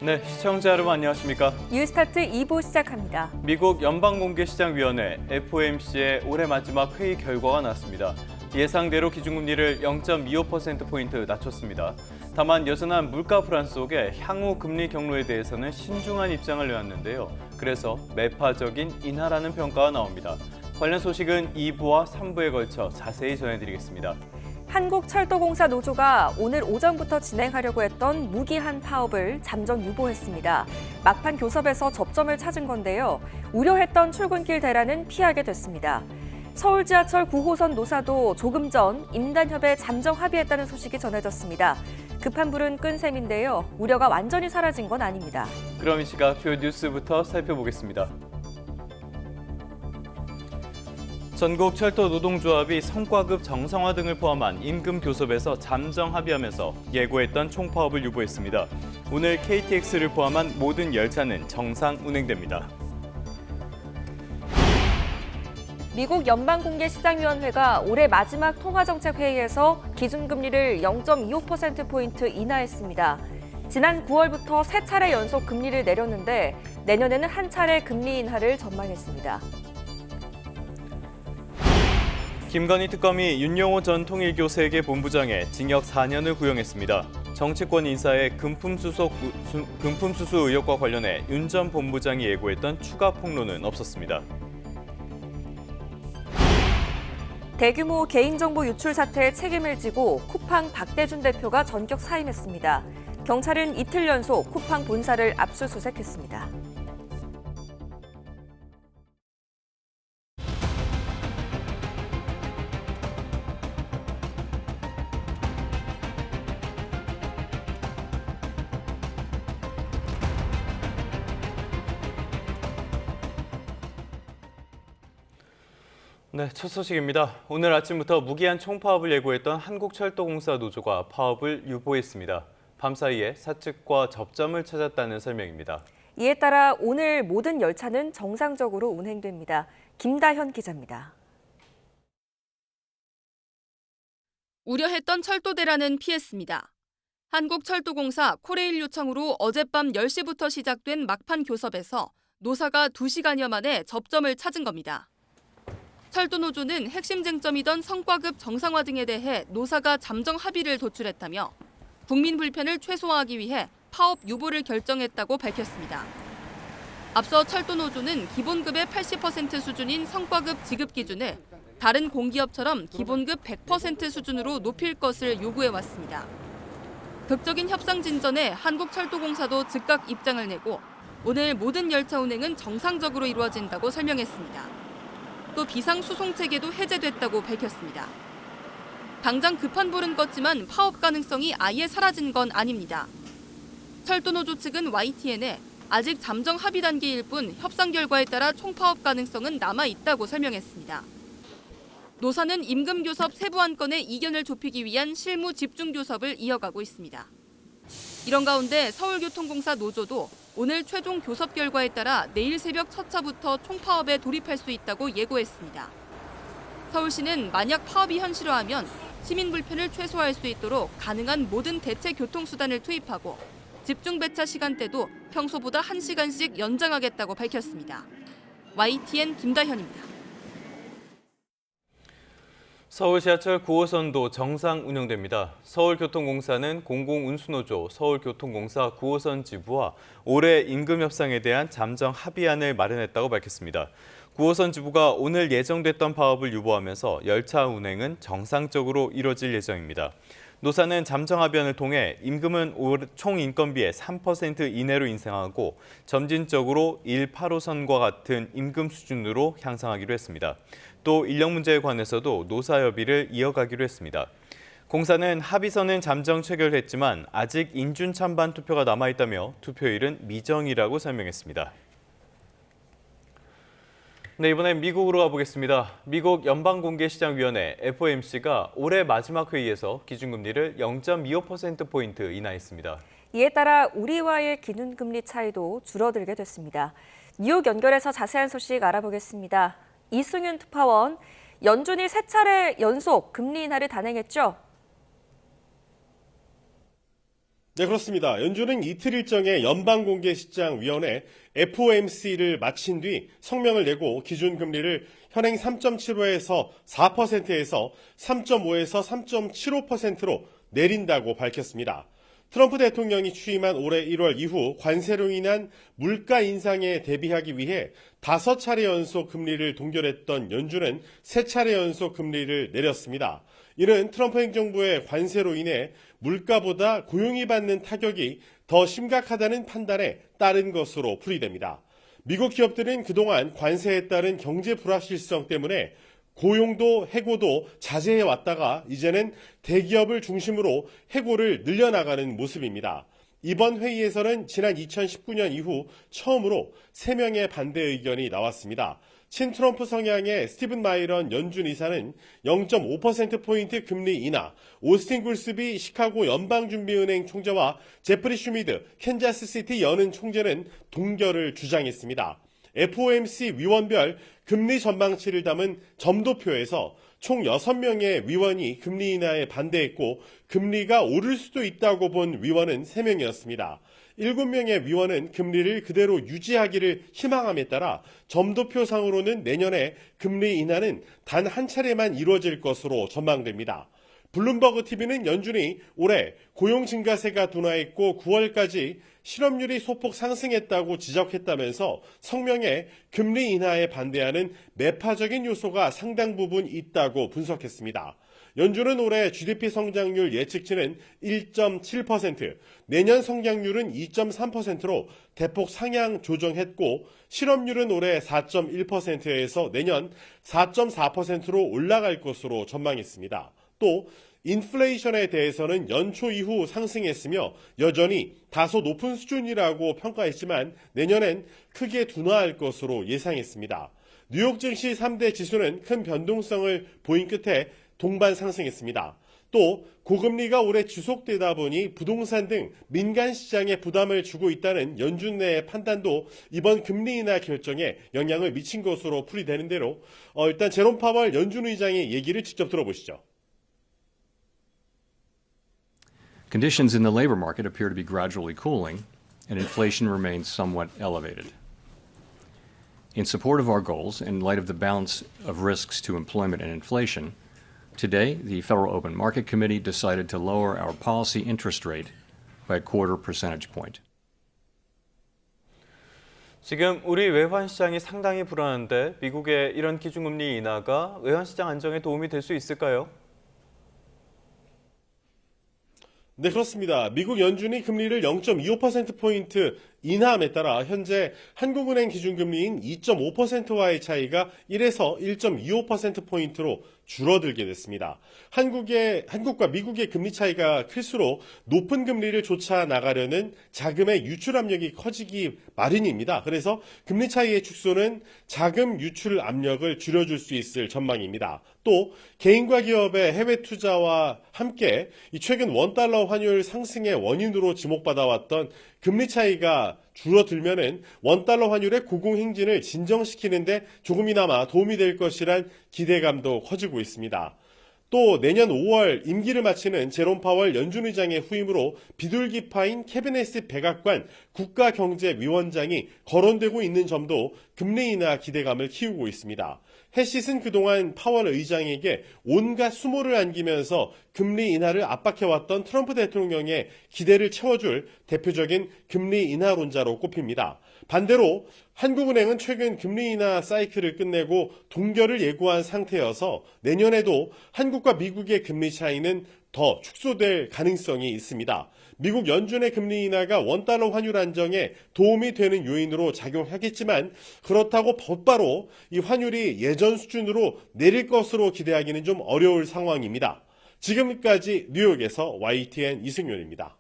네, 시청자 여러분 안녕하십니까? 뉴스타트 2부 시작합니다. 미국 연방공개시장위원회 FOMC의 올해 마지막 회의 결과가 나왔습니다. 예상대로 기준금리를 0.25%포인트 낮췄습니다. 다만 여전한 물가 불안 속에 향후 금리 경로에 대해서는 신중한 입장을 내왔는데요. 그래서 매파적인 인하라는 평가가 나옵니다. 관련 소식은 2부와 3부에 걸쳐 자세히 전해드리겠습니다. 한국철도공사 노조가 오늘 오전부터 진행하려고 했던 무기한 파업을 잠정 유보했습니다. 막판 교섭에서 접점을 찾은 건데요. 우려했던 출근길 대란은 피하게 됐습니다. 서울 지하철 9호선 노사도 조금 전 임단협에 잠정 합의했다는 소식이 전해졌습니다. 급한 불은 끈 셈인데요. 우려가 완전히 사라진 건 아닙니다. 그럼 이 시각 주요 뉴스부터 살펴보겠습니다. 전국 철도 노동조합이 성과급 정상화 등을 포함한 임금 교섭에서 잠정 합의하면서 예고했던 총파업을 유보했습니다. 오늘 KTX를 포함한 모든 열차는 정상 운행됩니다. 미국 연방공개시장위원회가 올해 마지막 통화정책회의에서 기준금리를 0.25%포인트 인하했습니다. 지난 9월부터 3차례 연속 금리를 내렸는데 내년에는 한 차례 금리 인하를 전망했습니다. 김건희 특검이 윤용호 전 통일교 세계본부장에 징역 4년을 구형했습니다. 정치권 인사의 금품수수 의혹과 관련해 윤 전 본부장이 예고했던 추가 폭로는 없었습니다. 대규모 개인정보 유출 사태에 책임을 지고 쿠팡 박대준 대표가 전격 사임했습니다. 경찰은 이틀 연속 쿠팡 본사를 압수수색했습니다. 네, 첫 소식입니다. 오늘 아침부터 무기한 총파업을 예고했던 한국철도공사 노조가 파업을 유보했습니다. 밤사이에 사측과 접점을 찾았다는 설명입니다. 이에 따라 오늘 모든 열차는 정상적으로 운행됩니다. 김다현 기자입니다. 우려했던 철도 대란은 피했습니다. 한국철도공사 코레일 요청으로 어젯밤 10시부터 시작된 막판 교섭에서 노사가 2시간여 만에 접점을 찾은 겁니다. 철도노조는 핵심 쟁점이던 성과급 정상화 등에 대해 노사가 잠정 합의를 도출했다며 국민 불편을 최소화하기 위해 파업 유보를 결정했다고 밝혔습니다. 앞서 철도노조는 기본급의 80% 수준인 성과급 지급 기준을 다른 공기업처럼 기본급 100% 수준으로 높일 것을 요구해왔습니다. 극적인 협상 진전에 한국철도공사도 즉각 입장을 내고 오늘 모든 열차 운행은 정상적으로 이루어진다고 설명했습니다. 또 비상수송체계도 해제됐다고 밝혔습니다. 당장 급한 불은 껐지만 파업 가능성이 아예 사라진 건 아닙니다. 철도노조 측은 YTN에 아직 잠정 합의 단계일 뿐 협상 결과에 따라 총파업 가능성은 남아있다고 설명했습니다. 노사는 임금 교섭 세부 안건의 이견을 좁히기 위한 실무 집중 교섭을 이어가고 있습니다. 이런 가운데 서울교통공사 노조도 오늘 최종 교섭 결과에 따라 내일 새벽 첫 차부터 총파업에 돌입할 수 있다고 예고했습니다. 서울시는 만약 파업이 현실화하면 시민 불편을 최소화할 수 있도록 가능한 모든 대체 교통수단을 투입하고 집중 배차 시간대도 평소보다 1시간씩 연장하겠다고 밝혔습니다. YTN 김다현입니다. 서울 지하철 9호선도 정상 운영됩니다. 서울교통공사는 공공운수노조 서울교통공사 9호선 지부와 올해 임금 협상에 대한 잠정 합의안을 마련했다고 밝혔습니다. 9호선 지부가 오늘 예정됐던 파업을 유보하면서 열차 운행은 정상적으로 이뤄질 예정입니다. 노사는 잠정 합의안을 통해 임금은 총 인건비의 3% 이내로 인상하고 점진적으로 1-8호선과 같은 임금 수준으로 향상하기로 했습니다. 또 인력 문제에 관해서도 노사 협의를 이어가기로 했습니다. 공사는 합의서는 잠정 체결했지만 아직 인준 찬반 투표가 남아있다며 투표일은 미정이라고 설명했습니다. 네, 이번엔 미국으로 가보겠습니다. 미국 연방공개시장위원회 FOMC가 올해 마지막 회의에서 기준금리를 0.25%포인트 인하했습니다. 이에 따라 우리와의 기준금리 차이도 줄어들게 됐습니다. 뉴욕 연결해서 자세한 소식 알아보겠습니다. 이승윤 특파원, 연준이 3차례 연속 금리 인하를 단행했죠? 네, 그렇습니다. 연준은 이틀 일정의 연방공개시장위원회 FOMC를 마친 뒤 성명을 내고 기준금리를 현행 3.75에서 4%에서 3.5에서 3.75%로 내린다고 밝혔습니다. 트럼프 대통령이 취임한 올해 1월 이후 관세로 인한 물가 인상에 대비하기 위해 5차례 연속 금리를 동결했던 연준은 3차례 연속 금리를 내렸습니다. 이는 트럼프 행정부의 관세로 인해 물가보다 고용이 받는 타격이 더 심각하다는 판단에 따른 것으로 풀이됩니다. 미국 기업들은 그동안 관세에 따른 경제 불확실성 때문에 고용도 해고도 자제해 왔다가 이제는 대기업을 중심으로 해고를 늘려나가는 모습입니다. 이번 회의에서는 지난 2019년 이후 처음으로 3명의 반대 의견이 나왔습니다. 친트럼프 성향의 스티븐 마이런 연준 이사는 0.5%포인트 금리 인하, 오스틴 굴스비 시카고 연방준비은행 총재와 제프리 슈미드 캔자스시티 연은 총재는 동결을 주장했습니다. FOMC 위원별 금리 전망치를 담은 점도표에서 총 6명의 위원이 금리 인하에 반대했고 금리가 오를 수도 있다고 본 위원은 3명이었습니다. 7명의 위원은 금리를 그대로 유지하기를 희망함에 따라 점도표상으로는 내년에 금리 인하는 단 한 차례만 이루어질 것으로 전망됩니다. 블룸버그 TV는 연준이 올해 고용 증가세가 둔화했고 9월까지 실업률이 소폭 상승했다고 지적했다면서 성명에 금리 인하에 반대하는 매파적인 요소가 상당 부분 있다고 분석했습니다. 연준은 올해 GDP 성장률 예측치는 1.7%, 내년 성장률은 2.3%로 대폭 상향 조정했고 실업률은 올해 4.1%에서 내년 4.4%로 올라갈 것으로 전망했습니다. 또 인플레이션에 대해서는 연초 이후 상승했으며 여전히 다소 높은 수준이라고 평가했지만 내년엔 크게 둔화할 것으로 예상했습니다. 뉴욕 증시 3대 지수는 큰 변동성을 보인 끝에 동반 상승했습니다. 또 고금리가 올해 지속되다 보니 부동산 등 민간 시장에 부담을 주고 있다는 연준 내의 판단도 이번 금리 인하 결정에 영향을 미친 것으로 풀이되는 대로 일단 제롬 파월 연준 의장의 얘기를 직접 들어보시죠. Conditions in the labor market appear to be gradually cooling, and inflation remains somewhat elevated. In support of our goals, in light of the balance of risks to employment and inflation, today the Federal Open Market Committee decided to lower our policy interest rate by a quarter percentage point. 지금 우리 외환시장이 상당히 불안한데 미국의 이런 기준금리 인하가 외환시장 안정에 도움이 될 수 있을까요? 네, 그렇습니다. 미국 연준이 금리를 0.25%포인트 인하함에 따라 현재 한국은행 기준금리인 2.5%와의 차이가 1에서 1.25%포인트로 줄어들게 됐습니다. 한국과 미국의 금리 차이가 클수록 높은 금리를 쫓아 나가려는 자금의 유출 압력이 커지기 마련입니다. 그래서 금리 차이의 축소는 자금 유출 압력을 줄여줄 수 있을 전망입니다. 또 개인과 기업의 해외 투자와 함께 최근 원달러 환율 상승의 원인으로 지목받아왔던 금리 차이가 줄어들면은 원달러 환율의 고공행진을 진정시키는데 조금이나마 도움이 될 것이란 기대감도 커지고 있습니다. 또 내년 5월 임기를 마치는 제롬 파월 연준 의장의 후임으로 비둘기파인 캐비넷 백악관 국가경제위원장이 거론되고 있는 점도 금리 인하 기대감을 키우고 있습니다. 해시은 그동안 파월 의장에게 온갖 수모를 안기면서 금리 인하를 압박해왔던 트럼프 대통령의 기대를 채워줄 대표적인 금리 인하론자로 꼽힙니다. 반대로 한국은행은 최근 금리 인하 사이클을 끝내고 동결을 예고한 상태여서 내년에도 한국과 미국의 금리 차이는 더 축소될 가능성이 있습니다. 미국 연준의 금리 인하가 원달러 환율 안정에 도움이 되는 요인으로 작용하겠지만 그렇다고 곧바로 이 환율이 예전 수준으로 내릴 것으로 기대하기는 좀 어려울 상황입니다. 지금까지 뉴욕에서 YTN 이승윤입니다.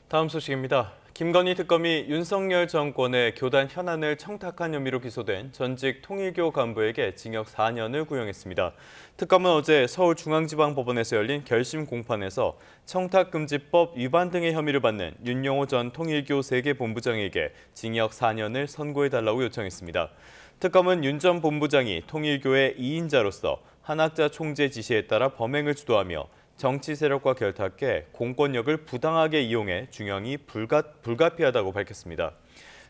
다음 소식입니다. 김건희 특검이 윤석열 정권의 교단 현안을 청탁한 혐의로 기소된 전직 통일교 간부에게 징역 4년을 구형했습니다. 특검은 어제 서울중앙지방법원에서 열린 결심 공판에서 청탁금지법 위반 등의 혐의를 받는 윤용호 전 통일교 세계본부장에게 징역 4년을 선고해달라고 요청했습니다. 특검은 윤 전 본부장이 통일교의 2인자로서 한학자 총재 지시에 따라 범행을 주도하며 정치 세력과 결탁해 공권력을 부당하게 이용해 중형이 불가피하다고 밝혔습니다.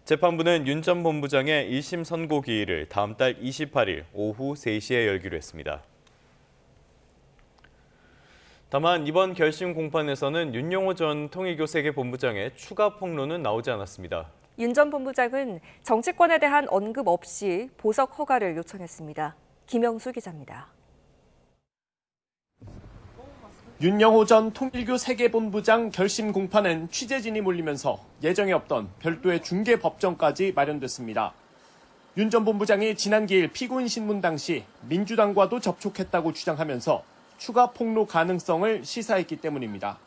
재판부는 윤 전 본부장의 1심 선고 기일을 다음 달 28일 오후 3시에 열기로 했습니다. 다만 이번 결심 공판에서는 윤영호 전 통일교 세계본부장의 추가 폭로는 나오지 않았습니다. 윤 전 본부장은 정치권에 대한 언급 없이 보석 허가를 요청했습니다. 김영수 기자입니다. 윤영호 전 통일교 세계본부장 결심 공판은 취재진이 몰리면서 예정에 없던 별도의 중개법정까지 마련됐습니다. 윤 전 본부장이 지난 기일 피고인 신문 당시 민주당과도 접촉했다고 주장하면서 추가 폭로 가능성을 시사했기 때문입니다.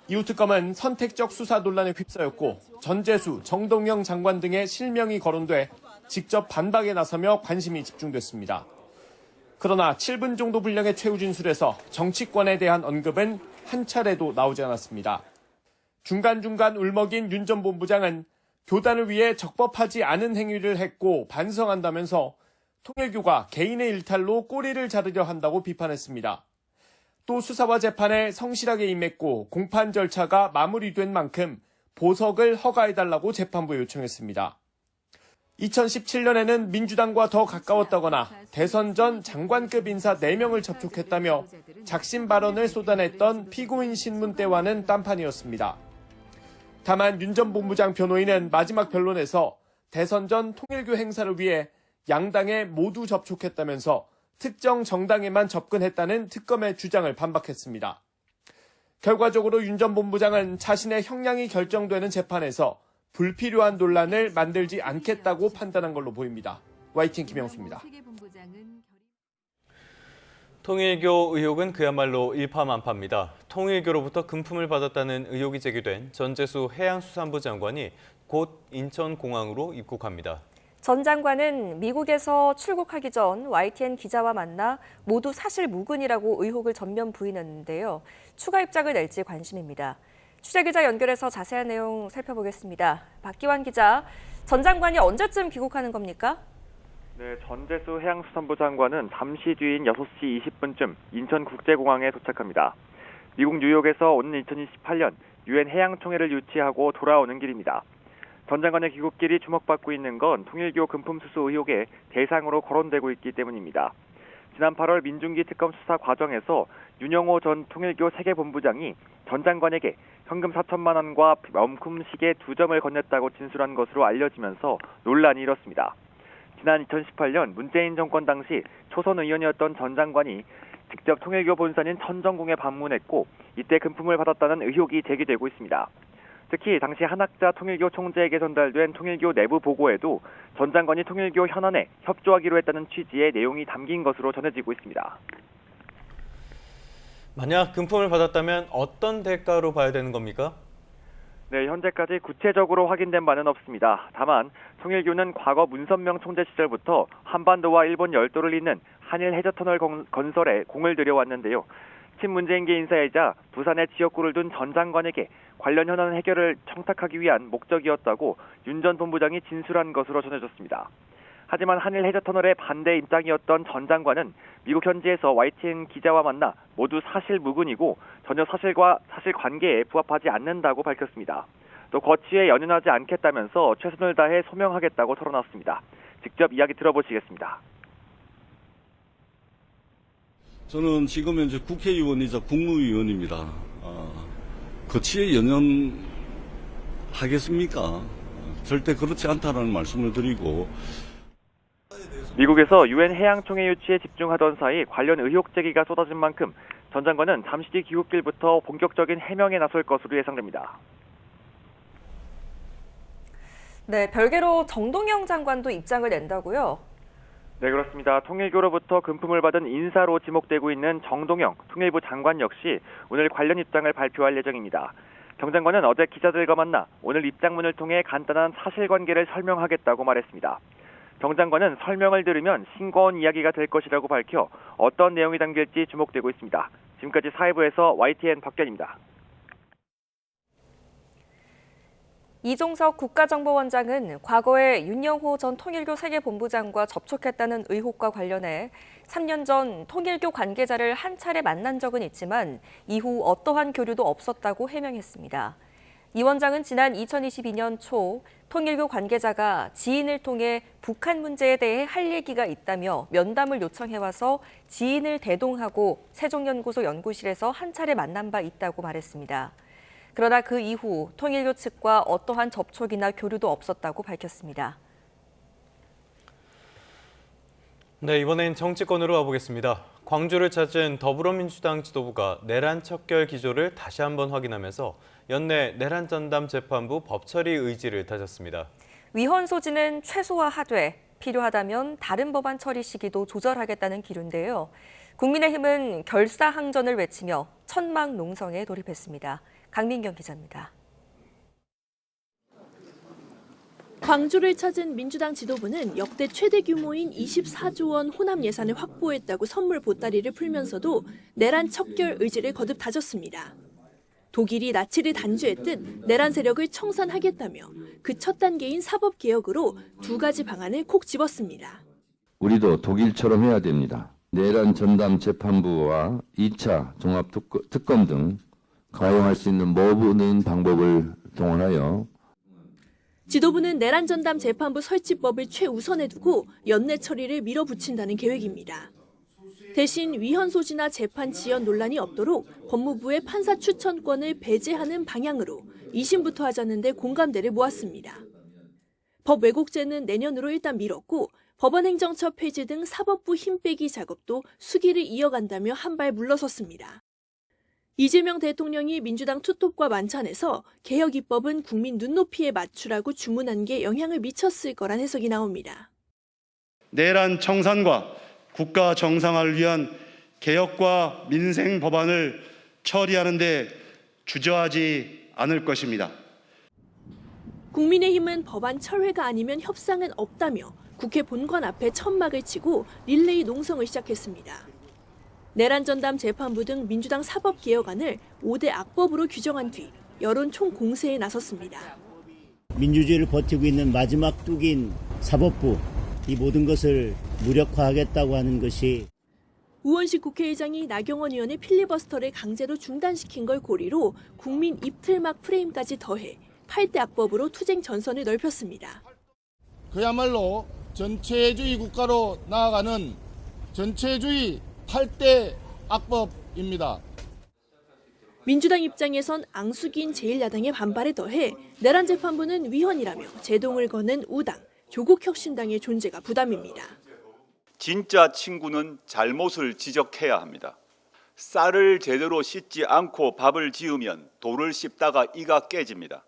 이후 특검은 선택적 수사 논란에 휩싸였고 전재수, 정동영 장관 등의 실명이 거론돼 직접 반박에 나서며 관심이 집중됐습니다. 그러나 7분 정도 분량의 최후 진술에서 정치권에 대한 언급은 한 차례도 나오지 않았습니다. 중간중간 울먹인 윤 전 본부장은 교단을 위해 적법하지 않은 행위를 했고 반성한다면서 통일교가 개인의 일탈로 꼬리를 자르려 한다고 비판했습니다. 또 수사와 재판에 성실하게 임했고 공판 절차가 마무리된 만큼 보석을 허가해달라고 재판부에 요청했습니다. 2017년에는 민주당과 더 가까웠다거나 대선 전 장관급 인사 4명을 접촉했다며 작심 발언을 쏟아냈던 피고인 신문 때와는 딴판이었습니다. 다만 윤 전 본부장 변호인은 마지막 변론에서 대선 전 통일교 행사를 위해 양당에 모두 접촉했다면서 특정 정당에만 접근했다는 특검의 주장을 반박했습니다. 결과적으로 윤 전 본부장은 자신의 형량이 결정되는 재판에서 불필요한 논란을 만들지 않겠다고 판단한 걸로 보입니다. YTN 김영수입니다. 통일교 의혹은 그야말로 일파만파입니다. 통일교로부터 금품을 받았다는 의혹이 제기된 전재수 해양수산부 장관이 곧 인천공항으로 입국합니다. 전 장관은 미국에서 출국하기 전 YTN 기자와 만나 모두 사실 무근이라고 의혹을 전면 부인했는데요. 추가 입장을 낼지 관심입니다. 취재기자 연결해서 자세한 내용 살펴보겠습니다. 박기환 기자, 전 장관이 언제쯤 귀국하는 겁니까? 네, 전재수 해양수산부 장관은 잠시 뒤인 6시 20분쯤 인천국제공항에 도착합니다. 미국 뉴욕에서 오는 2028년 유엔 해양총회를 유치하고 돌아오는 길입니다. 전 장관의 귀국길이 주목받고 있는 건 통일교 금품 수수 의혹의 대상으로 거론되고 있기 때문입니다. 지난 8월 민중기 특검 수사 과정에서 윤영호 전 통일교 세계본부장이 전 장관에게 현금 4천만 원과 명품 시계 2점을 건넸다고 진술한 것으로 알려지면서 논란이 일었습니다. 지난 2018년 문재인 정권 당시 초선 의원이었던 전 장관이 직접 통일교 본사인 천정궁에 방문했고 이때 금품을 받았다는 의혹이 제기되고 있습니다. 특히 당시 한학자 통일교 총재에게 전달된 통일교 내부 보고에도 전 장관이 통일교 현안에 협조하기로 했다는 취지의 내용이 담긴 것으로 전해지고 있습니다. 만약 금품을 받았다면 어떤 대가로 봐야 되는 겁니까? 네, 현재까지 구체적으로 확인된 바는 없습니다. 다만 통일교는 과거 문선명 총재 시절부터 한반도와 일본 열도를 잇는 한일 해저터널 건설에 공을 들여왔는데요. 친문재인계 인사이자 부산에 지역구를 둔 전 장관에게 관련 현안 해결을 청탁하기 위한 목적이었다고 윤 전 본부장이 진술한 것으로 전해졌습니다. 하지만 한일 해저터널의 반대 입장이었던 전 장관은 미국 현지에서 YTN 기자와 만나 모두 사실무근이고 전혀 사실관계에 부합하지 않는다고 밝혔습니다. 또 거취에 연연하지 않겠다면서 최선을 다해 소명하겠다고 털어놨습니다. 직접 이야기 들어보시겠습니다. 저는 지금 현재 국회의원이자 국무위원입니다. 거취에 연연하겠습니까? 절대 그렇지 않다는 말씀을 드리고 미국에서 유엔 해양총회 유치에 집중하던 사이 관련 의혹 제기가 쏟아진 만큼 전 장관은 잠시 뒤 귀국길부터 본격적인 해명에 나설 것으로 예상됩니다. 네, 별개로 정동영 장관도 입장을 낸다고요? 네, 그렇습니다. 통일교로부터 금품을 받은 인사로 지목되고 있는 정동영 통일부 장관 역시 오늘 관련 입장을 발표할 예정입니다. 정 장관은 어제 기자들과 만나 오늘 입장문을 통해 간단한 사실관계를 설명하겠다고 말했습니다. 정 장관은 설명을 들으면 싱거운 이야기가 될 것이라고 밝혀 어떤 내용이 담길지 주목되고 있습니다. 지금까지 사회부에서 YTN 박견입니다. 이종석 국가정보원장은 과거에 윤영호 전 통일교 세계본부장과 접촉했다는 의혹과 관련해 3년 전 통일교 관계자를 한 차례 만난 적은 있지만 이후 어떠한 교류도 없었다고 해명했습니다. 이 원장은 지난 2022년 초 통일교 관계자가 지인을 통해 북한 문제에 대해 할 얘기가 있다며 면담을 요청해와서 지인을 대동하고 세종연구소 연구실에서 한 차례 만난 바 있다고 말했습니다. 그러나 그 이후 통일교 측과 어떠한 접촉이나 교류도 없었다고 밝혔습니다. 네, 이번엔 정치권으로 와보겠습니다. 광주를 찾은 더불어민주당 지도부가 내란 척결 기조를 다시 한번 확인하면서 연내 내란 전담 재판부 법처리 의지를 다졌습니다. 위헌 소지는 최소화하되 필요하다면 다른 법안 처리 시기도 조절하겠다는 기류인데요. 국민의힘은 결사항전을 외치며 천막 농성에 돌입했습니다. 강민경 기자입니다. 광주를 찾은 민주당 지도부는 역대 최대 규모인 24조 원 호남 예산을 확보했다고 선물 보따리를 풀면서도 내란 척결 의지를 거듭 다졌습니다. 독일이 나치를 단죄했듯 내란 세력을 청산하겠다며 그 첫 단계인 사법개혁으로 두 가지 방안을 콕 집었습니다. 우리도 독일처럼 해야 됩니다. 내란 전담 재판부와 2차 종합특검 등 가용할 수 있는 모든 방법을 동원하여 지도부는 내란 전담 재판부 설치법을 최우선에 두고 연내 처리를 밀어붙인다는 계획입니다. 대신 위헌 소지나 재판 지연 논란이 없도록 법무부의 판사 추천권을 배제하는 방향으로 2심부터 하자는데 공감대를 모았습니다. 법 왜곡죄는 내년으로 일단 미뤘고 법원행정처 폐지 등 사법부 힘 빼기 작업도 수기를 이어간다며 한 발 물러섰습니다. 이재명 대통령이 민주당 투톱과 만찬에서 개혁 입법은 국민 눈높이에 맞추라고 주문한 게 영향을 미쳤을 거란 해석이 나옵니다. 내란 청산과 국가 정상화를 위한 개혁과 민생 법안을 처리하는 데 주저하지 않을 것입니다. 국민의힘은 법안 철회가 아니면 협상은 없다며 국회 본관 앞에 천막을 치고 릴레이 농성을 시작했습니다. 내란 전담 재판부 등 민주당 사법개혁안을 5대 악법으로 규정한 뒤 여론 총공세에 나섰습니다. 민주주의를 버티고 있는 마지막 뚝인 사법부, 이 모든 것을 무력화하겠다고 하는 것이 우원식 국회의장이 나경원 의원의 필리버스터를 강제로 중단시킨 걸 고리로 국민 입틀막 프레임까지 더해 8대 악법으로 투쟁 전선을 넓혔습니다. 그야말로 전체주의 국가로 나아가는 전체주의 8대 악법입니다. 민주당 입장에선 앙숙인 제1야당의 반발에 더해 내란 재판부는 위헌이라며 제동을 거는 우당, 조국혁신당의 존재가 부담입니다. 진짜 친구는 잘못을 지적해야 합니다. 쌀을 제대로 씻지 않고 밥을 지으면 돌을 씹다가 이가 깨집니다.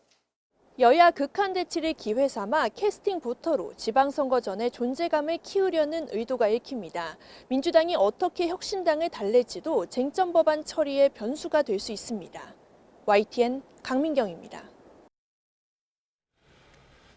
여야 극한 대치를 기회 삼아 캐스팅 보터로 지방선거 전에 존재감을 키우려는 의도가 읽힙니다. 민주당이 어떻게 혁신당을 달랠지도 쟁점 법안 처리의 변수가 될 수 있습니다. YTN 강민경입니다.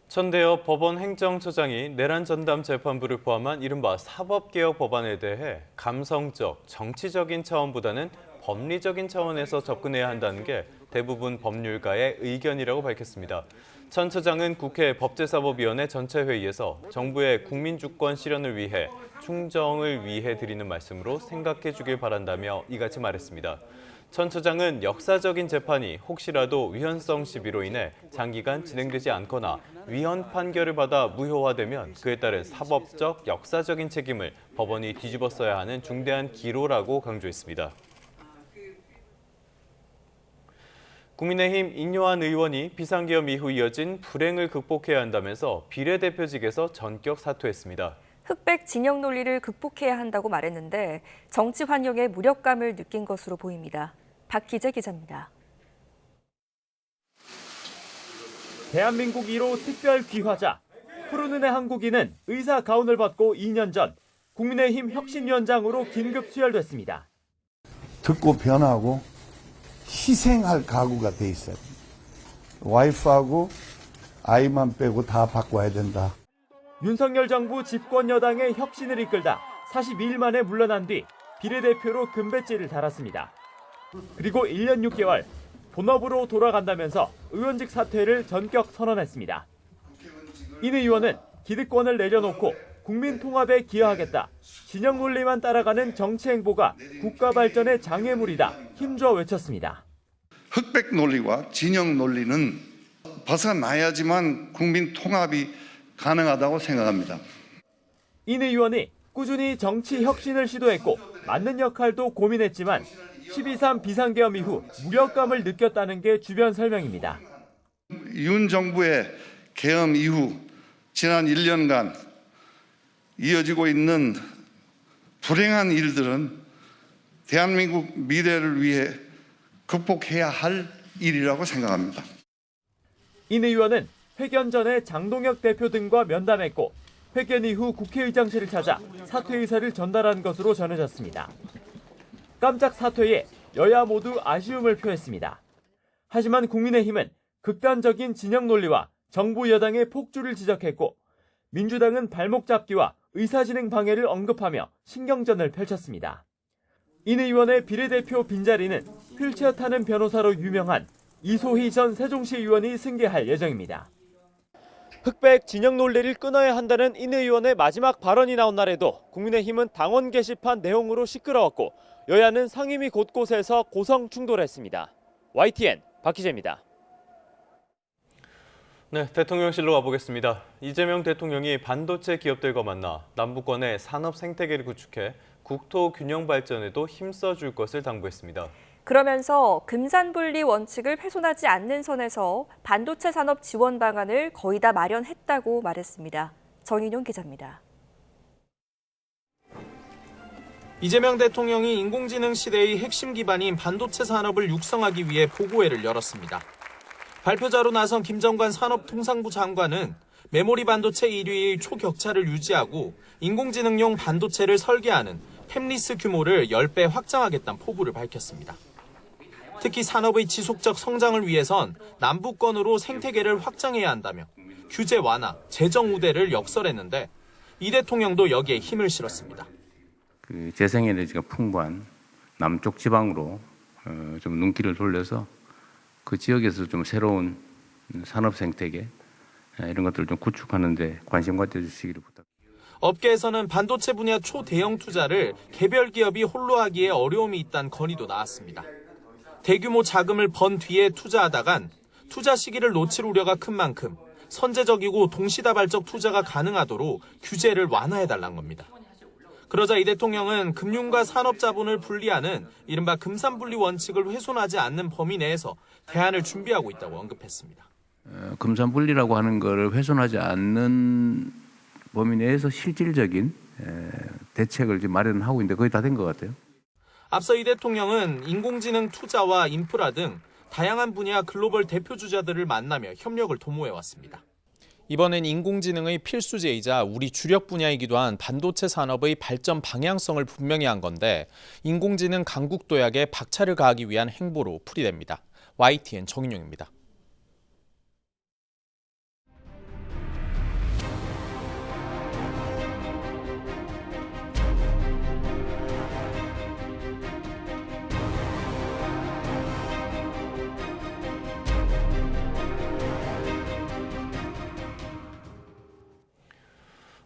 천대엽 법원 행정처장이 내란 전담 재판부를 포함한 이른바 사법개혁 법안에 대해 감성적, 정치적인 차원보다는 법리적인 차원에서 접근해야 한다는 게 대부분 법률가의 의견이라고 밝혔습니다. 천 처장은 국회 법제사법위원회 전체 회의에서 정부의 국민주권 실현을 위해 충정을 위해 드리는 말씀으로 생각해 주길 바란다며 이같이 말했습니다. 천 처장은 역사적인 재판이 혹시라도 위헌성 시비로 인해 장기간 진행되지 않거나 위헌 판결을 받아 무효화되면 그에 따른 사법적, 역사적인 책임을 법원이 뒤집어써야 하는 중대한 기로라고 강조했습니다. 국민의힘 인요한 의원이 비상계엄 이후 이어진 불행을 극복해야 한다면서 비례대표직에서 전격 사퇴했습니다. 흑백 진영 논리를 극복해야 한다고 말했는데 정치 환영에 무력감을 느낀 것으로 보입니다. 박기재 기자입니다. 대한민국 1호 특별 귀화자 푸른은의 한국인은 의사 가운을 벗고 2년 전 국민의힘 혁신위원장으로 긴급 수혈됐습니다. 듣고 변하고 희생할 각오가 돼 있어요. 와이프하고 아이만 빼고 다 바꿔야 된다. 윤석열 정부 집권 여당의 혁신을 이끌다 42일 만에 물러난 뒤 비례대표로 금배지를 달았습니다. 그리고 1년 6개월 본업으로 돌아간다면서 의원직 사퇴를 전격 선언했습니다. 인 의원은 기득권을 내려놓고 국민 통합에 기여하겠다. 진영 논리만 따라가는 정치 행보가 국가 발전의 장애물이다. 힘줘 외쳤습니다. 흑백 논리와 진영 논리는 벗어나야지만 국민 통합이 가능하다고 생각합니다. 인 의원이 꾸준히 정치 혁신을 시도했고 맞는 역할도 고민했지만 12.3 비상계엄 이후 무력감을 느꼈다는 게 주변 설명입니다. 윤 정부의 계엄 이후 지난 1년간 이어지고 있는 불행한 일들은 대한민국 미래를 위해 극복해야 할 일이라고 생각합니다. 인 의원은 회견 전에 장동혁 대표 등과 면담했고 회견 이후 국회의장실을 찾아 사퇴 의사를 전달한 것으로 전해졌습니다. 깜짝 사퇴에 여야 모두 아쉬움을 표했습니다. 하지만 국민의힘은 극단적인 진영 논리와 정부 여당의 폭주를 지적했고 민주당은 발목 잡기와 의사진행 방해를 언급하며 신경전을 펼쳤습니다. 인 의원의 비례대표 빈자리는 휠체어 타는 변호사로 유명한 이소희 전 세종시 의원이 승계할 예정입니다. 흑백 진영 논리를 끊어야 한다는 인 의원의 마지막 발언이 나온 날에도 국민의힘은 당원 게시판 내용으로 시끄러웠고 여야는 상임위 곳곳에서 고성 충돌했습니다. YTN 박희재입니다. 네, 대통령실로 가보겠습니다. 이재명 대통령이 반도체 기업들과 만나 남북권의 산업 생태계를 구축해 국토 균형 발전에도 힘써줄 것을 당부했습니다. 그러면서 금산분리 원칙을 훼손하지 않는 선에서 반도체 산업 지원 방안을 거의 다 마련했다고 말했습니다. 정인용 기자입니다. 이재명 대통령이 인공지능 시대의 핵심 기반인 반도체 산업을 육성하기 위해 보고회를 열었습니다. 발표자로 나선 김정관 산업통상부 장관은 메모리 반도체 1위의 초격차를 유지하고 인공지능용 반도체를 설계하는 팹리스 규모를 10배 확장하겠다는 포부를 밝혔습니다. 특히 산업의 지속적 성장을 위해선 남북권으로 생태계를 확장해야 한다며 규제 완화, 재정 우대를 역설했는데 이 대통령도 여기에 힘을 실었습니다. 재생에너지가 풍부한 남쪽 지방으로 좀 눈길을 돌려서 그 지역에서 좀 새로운 산업 생태계 이런 것들을 좀 구축하는 데 관심 가져주시기를 부탁드립니다. 업계에서는 반도체 분야 초대형 투자를 개별 기업이 홀로 하기에 어려움이 있다는 건의도 나왔습니다. 대규모 자금을 번 뒤에 투자하다간 투자 시기를 놓칠 우려가 큰 만큼 선제적이고 동시다발적 투자가 가능하도록 규제를 완화해달라는 겁니다. 그러자 이 대통령은 금융과 산업 자본을 분리하는 이른바 금산분리 원칙을 훼손하지 않는 범위 내에서 대안을 준비하고 있다고 언급했습니다. 금산분리라고 하는 것을 훼손하지 않는 범위 내에서 실질적인 대책을 지금 마련하고 있는데 거의 다 된 것 같아요. 앞서 이 대통령은 인공지능 투자와 인프라 등 다양한 분야 글로벌 대표 주자들을 만나며 협력을 도모해왔습니다. 이번엔 인공지능의 필수제이자 우리 주력 분야이기도 한 반도체 산업의 발전 방향성을 분명히 한 건데 인공지능 강국 도약에 박차를 가하기 위한 행보로 풀이됩니다. YTN 정인용입니다.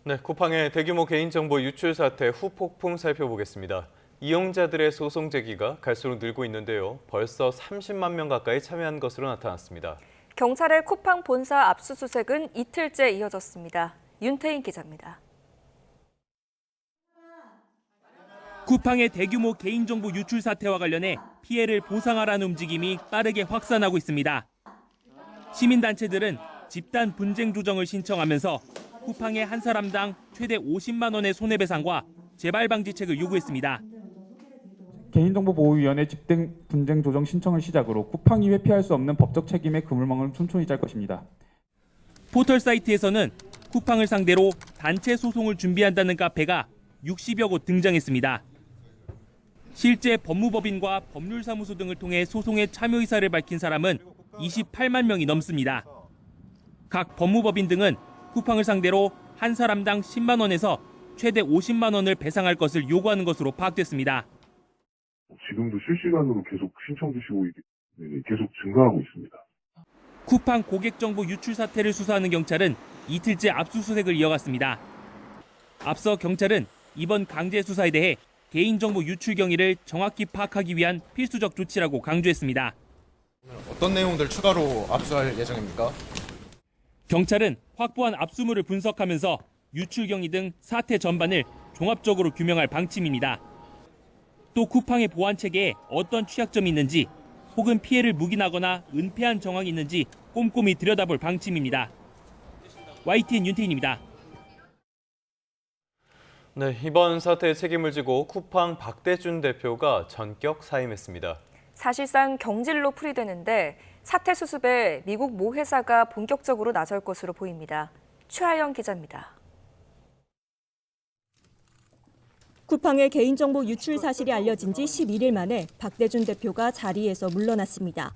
네, 쿠팡의 대규모 개인정보 유출 사태 후폭풍 살펴보겠습니다. 이용자들의 소송 제기가 갈수록 늘고 있는데요. 벌써 30만 명 가까이 참여한 것으로 나타났습니다. 경찰의 쿠팡 본사 압수수색은 이틀째 이어졌습니다. 윤태인 기자입니다. 쿠팡의 대규모 개인정보 유출 사태와 관련해 피해를 보상하라는 움직임이 빠르게 확산하고 있습니다. 시민단체들은 집단 분쟁 조정을 신청하면서 쿠팡의 한 사람당 최대 50만 원의 손해배상과 재발 방지책을 요구했습니다. 개인정보보호위원회 집단 분쟁 조정 신청을 시작으로 쿠팡이 회피할 수 없는 법적 책임의 그물망을 촘촘히 짤 것입니다. 포털 사이트에서는 쿠팡을 상대로 단체 소송을 준비한다는 카페가 60여 곳 등장했습니다. 실제 법무법인과 법률사무소 등을 통해 소송에 참여 의사를 밝힌 사람은 28만 명이 넘습니다. 각 법무법인 등은 쿠팡을 상대로 한 사람당 10만 원에서 최대 50만 원을 배상할 것을 요구하는 것으로 파악됐습니다. 지금도 실시간으로 계속 신청 주시고 계속 증가하고 있습니다. 쿠팡 고객 정보 유출 사태를 수사하는 경찰은 이틀째 압수수색을 이어갔습니다. 앞서 경찰은 이번 강제 수사에 대해 개인정보 유출 경위를 정확히 파악하기 위한 필수적 조치라고 강조했습니다. 어떤 내용들 추가로 압수할 예정입니까? 경찰은 확보한 압수물을 분석하면서 유출 경위 등 사태 전반을 종합적으로 규명할 방침입니다. 또 쿠팡의 보안 체계에 어떤 취약점이 있는지 혹은 피해를 묵인하거나 은폐한 정황이 있는지 꼼꼼히 들여다볼 방침입니다. YTN 윤태인입니다. 네, 이번 사태의 책임을 지고 쿠팡 박대준 대표가 전격 사임했습니다. 사실상 경질로 풀이되는데 사태 수습에 미국 모 회사가 본격적으로 나설 것으로 보입니다. 최하영 기자입니다. 쿠팡의 개인정보 유출 사실이 알려진 지 11일 만에 박대준 대표가 자리에서 물러났습니다.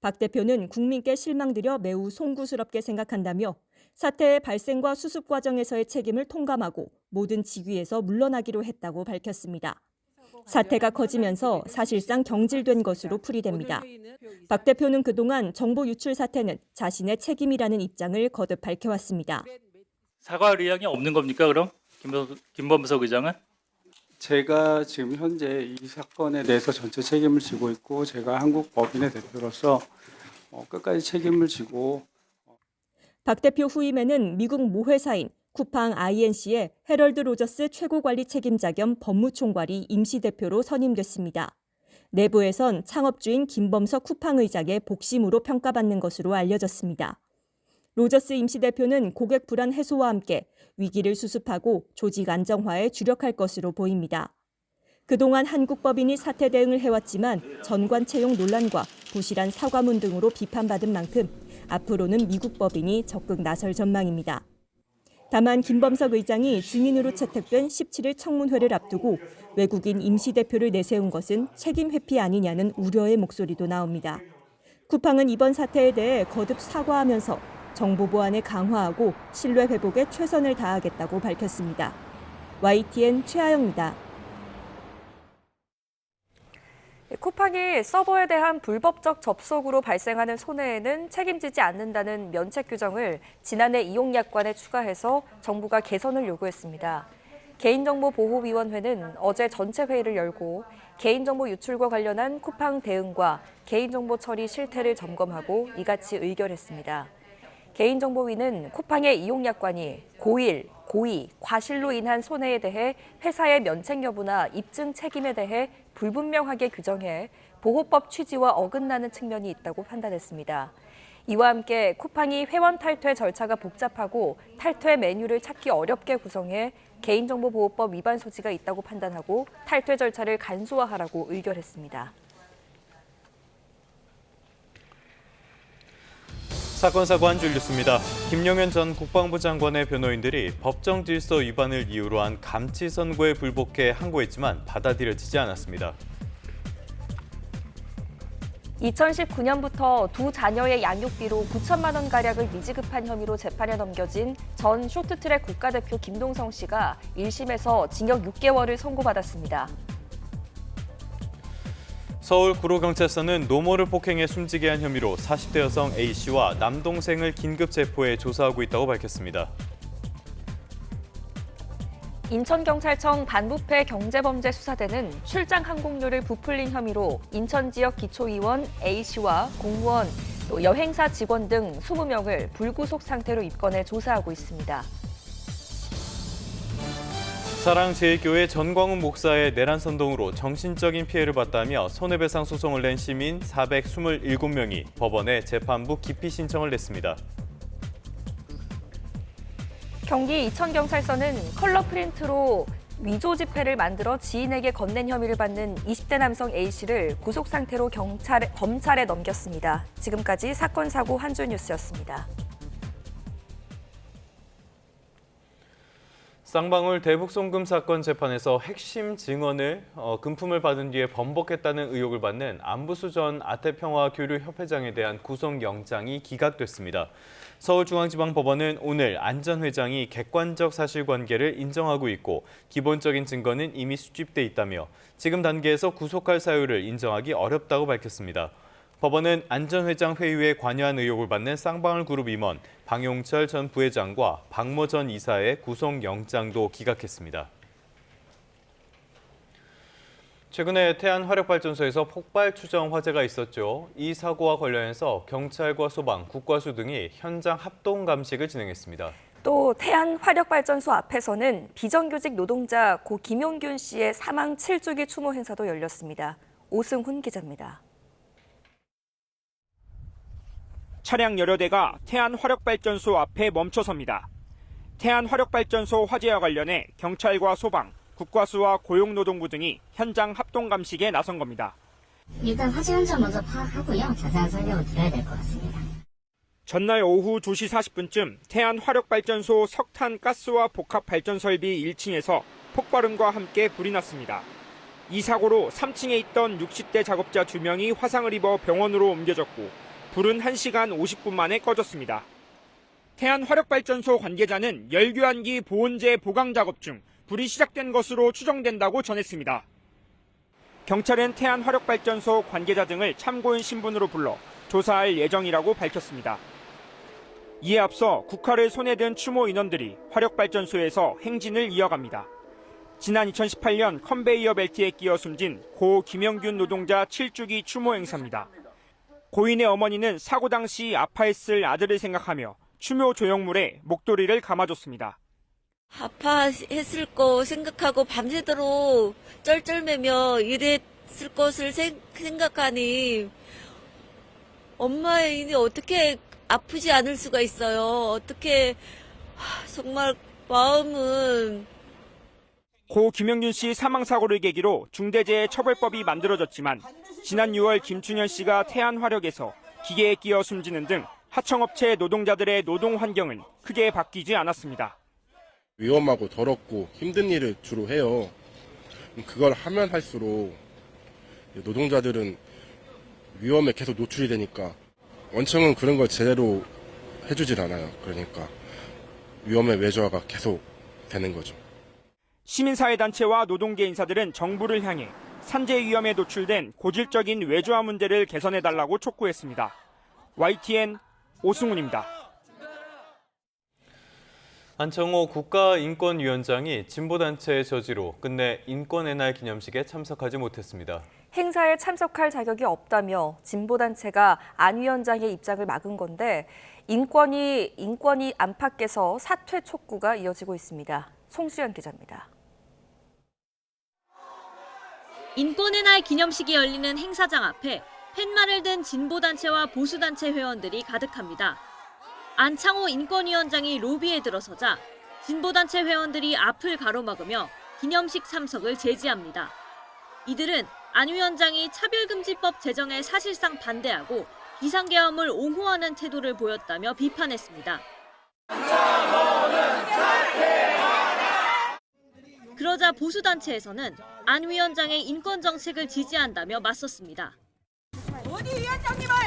박 대표는 국민께 실망드려 매우 송구스럽게 생각한다며 사태의 발생과 수습 과정에서의 책임을 통감하고 모든 직위에서 물러나기로 했다고 밝혔습니다. 사태가 커지면서 사실상 경질된 것으로 풀이됩니다. 박 대표는 그동안 정보 유출 사태는 자신의 책임이라는 입장을 거듭 밝혀왔습니다. 사과할 의향이 없는 겁니까, 그럼? 김범석 의장은? 제가 지금 현재 이 사건에 대해서 전체 책임을 지고 있고 제가 한국 법인의 대표로서 끝까지 책임을 지고. 박 대표 후임에는 미국 모 회사인 쿠팡 INC의 해럴드 로저스 최고관리 책임자 겸 법무총괄이 임시대표로 선임됐습니다. 내부에선 창업주인 김범석 쿠팡 의장의 복심으로 평가받는 것으로 알려졌습니다. 로저스 임시대표는 고객 불안 해소와 함께 위기를 수습하고 조직 안정화에 주력할 것으로 보입니다. 그동안 한국 법인이 사태 대응을 해왔지만 전관 채용 논란과 부실한 사과문 등으로 비판받은 만큼 앞으로는 미국 법인이 적극 나설 전망입니다. 다만 김범석 의장이 증인으로 채택된 17일 청문회를 앞두고 외국인 임시대표를 내세운 것은 책임 회피 아니냐는 우려의 목소리도 나옵니다. 쿠팡은 이번 사태에 대해 거듭 사과하면서 정보 보안을 강화하고 신뢰 회복에 최선을 다하겠다고 밝혔습니다. YTN 최하영입니다. 쿠팡이 서버에 대한 불법적 접속으로 발생하는 손해에는 책임지지 않는다는 면책 규정을 지난해 이용약관에 추가해서 정부가 개선을 요구했습니다. 개인정보보호위원회는 어제 전체 회의를 열고 개인정보 유출과 관련한 쿠팡 대응과 개인정보 처리 실태를 점검하고 이같이 의결했습니다. 개인정보위는 쿠팡의 이용약관이 고의, 과실로 인한 손해에 대해 회사의 면책 여부나 입증 책임에 대해 불분명하게 규정해 보호법 취지와 어긋나는 측면이 있다고 판단했습니다. 이와 함께 쿠팡이 회원 탈퇴 절차가 복잡하고 탈퇴 메뉴를 찾기 어렵게 구성해 개인정보보호법 위반 소지가 있다고 판단하고 탈퇴 절차를 간소화하라고 의결했습니다. 사건 사고 한 줄 뉴스입니다. 김영현 전 국방부 장관의 변호인들이 법정 질서 위반을 이유로 한 감치 선고에 불복해 항고했지만 받아들여지지 않았습니다. 2019년부터 두 자녀의 양육비로 9천만 원가량을 미지급한 혐의로 재판에 넘겨진 전 쇼트트랙 국가대표 김동성 씨가 1심에서 징역 6개월을 선고받았습니다. 서울 구로경찰서는 노모를 폭행해 숨지게 한 혐의로 40대 여성 A씨와 남동생을 긴급 체포해 조사하고 있다고 밝혔습니다. 인천경찰청 반부패 경제범죄수사대는 출장 항공료를 부풀린 혐의로 인천 지역 기초의원 A씨와 공무원, 또 여행사 직원 등 20명을 불구속 상태로 입건해 조사하고 있습니다. 사랑제일교회 전광훈 목사의 내란 선동으로 정신적인 피해를 봤다며 손해배상 소송을 낸 시민 427명이 법원에 재판부 기피 신청을 냈습니다. 경기 이천경찰서는 컬러 프린트로 위조 지폐를 만들어 지인에게 건넨 혐의를 받는 20대 남성 A씨를 구속 상태로 검찰에 넘겼습니다. 지금까지 사건 사고 한 줄 뉴스였습니다. 쌍방울 대북송금 사건 재판에서 핵심 증언을 금품을 받은 뒤에 번복했다는 의혹을 받는 안부수 전 아태평화교류협회장에 대한 구속영장이 기각됐습니다. 서울중앙지방법원은 오늘 안 전 회장이 객관적 사실관계를 인정하고 있고 기본적인 증거는 이미 수집돼 있다며 지금 단계에서 구속할 사유를 인정하기 어렵다고 밝혔습니다. 법원은 안전회장 회의에 관여한 의혹을 받는 쌍방울 그룹 임원 방용철 전 부회장과 박모 전 이사의 구속영장도 기각했습니다. 최근에 태안화력발전소에서 폭발 추정 화재가 있었죠. 이 사고와 관련해서 경찰과 소방, 국과수 등이 현장 합동 감식을 진행했습니다. 또 태안화력발전소 앞에서는 비정규직 노동자 고 김용균 씨의 사망 7주기 추모 행사도 열렸습니다. 오승훈 기자입니다. 차량 여러 대가 태안화력발전소 앞에 멈춰섭니다. 태안화력발전소 화재와 관련해 경찰과 소방, 국과수와 고용노동부 등이 현장 합동 감식에 나선 겁니다. 일단 화재 현장 먼저 파악하고요. 자세한 설명을 드려야 될 것 같습니다. 전날 오후 2시 40분쯤 태안화력발전소 석탄 가스와 복합 발전 설비 1층에서 폭발음과 함께 불이 났습니다. 이 사고로 3층에 있던 60대 작업자 2명이 화상을 입어 병원으로 옮겨졌고 불은 1시간 50분 만에 꺼졌습니다. 태안화력발전소 관계자는 열교환기 보온재 보강 작업 중 불이 시작된 것으로 추정된다고 전했습니다. 경찰은 태안화력발전소 관계자 등을 참고인 신분으로 불러 조사할 예정이라고 밝혔습니다. 이에 앞서 국화를 손에 든 추모 인원들이 화력발전소에서 행진을 이어갑니다. 지난 2018년 컨베이어 벨트에 끼어 숨진 고 김영균 노동자 7주기 추모 행사입니다. 고인의 어머니는 사고 당시 아파했을 아들을 생각하며 추모 조형물에 목도리를 감아줬습니다. 아파했을 거 생각하고 밤새도록 쩔쩔매며 이랬을 것을 생각하니 엄마의 인이 어떻게 아프지 않을 수가 있어요. 어떻게 정말 마음은. 고 김영균 씨 사망사고를 계기로 중대재해처벌법이 만들어졌지만 지난 6월 김춘현 씨가 태안화력에서 기계에 끼어 숨지는 등 하청업체 노동자들의 노동 환경은 크게 바뀌지 않았습니다. 위험하고 더럽고 힘든 일을 주로 해요. 그걸 하면 할수록 노동자들은 위험에 계속 노출이 되니까 원청은 그런 걸 제대로 해주질 않아요. 그러니까 위험의 외조화가 계속 되는 거죠. 시민사회단체와 노동계 인사들은 정부를 향해 산재 위험에 노출된 고질적인 외조화 문제를 개선해달라고 촉구했습니다. YTN 오승훈입니다. 안창호 국가인권위원장이 진보단체의 저지로 끝내 인권의 날 기념식에 참석하지 못했습니다. 행사에 참석할 자격이 없다며 진보단체가 안 위원장의 입장을 막은 건데 인권위 안팎에서 사퇴 촉구가 이어지고 있습니다. 송수연 기자입니다. 인권의 날 기념식이 열리는 행사장 앞에 팻말을 든 진보단체와 보수단체 회원들이 가득합니다. 안창호 인권위원장이 로비에 들어서자 진보단체 회원들이 앞을 가로막으며 기념식 참석을 제지합니다. 이들은 안 위원장이 차별금지법 제정에 사실상 반대하고 비상계엄을 옹호하는 태도를 보였다며 비판했습니다. 그러자 보수단체에서는 안 위원장의 인권 정책을 지지한다며 맞섰습니다. 어디 위원장님을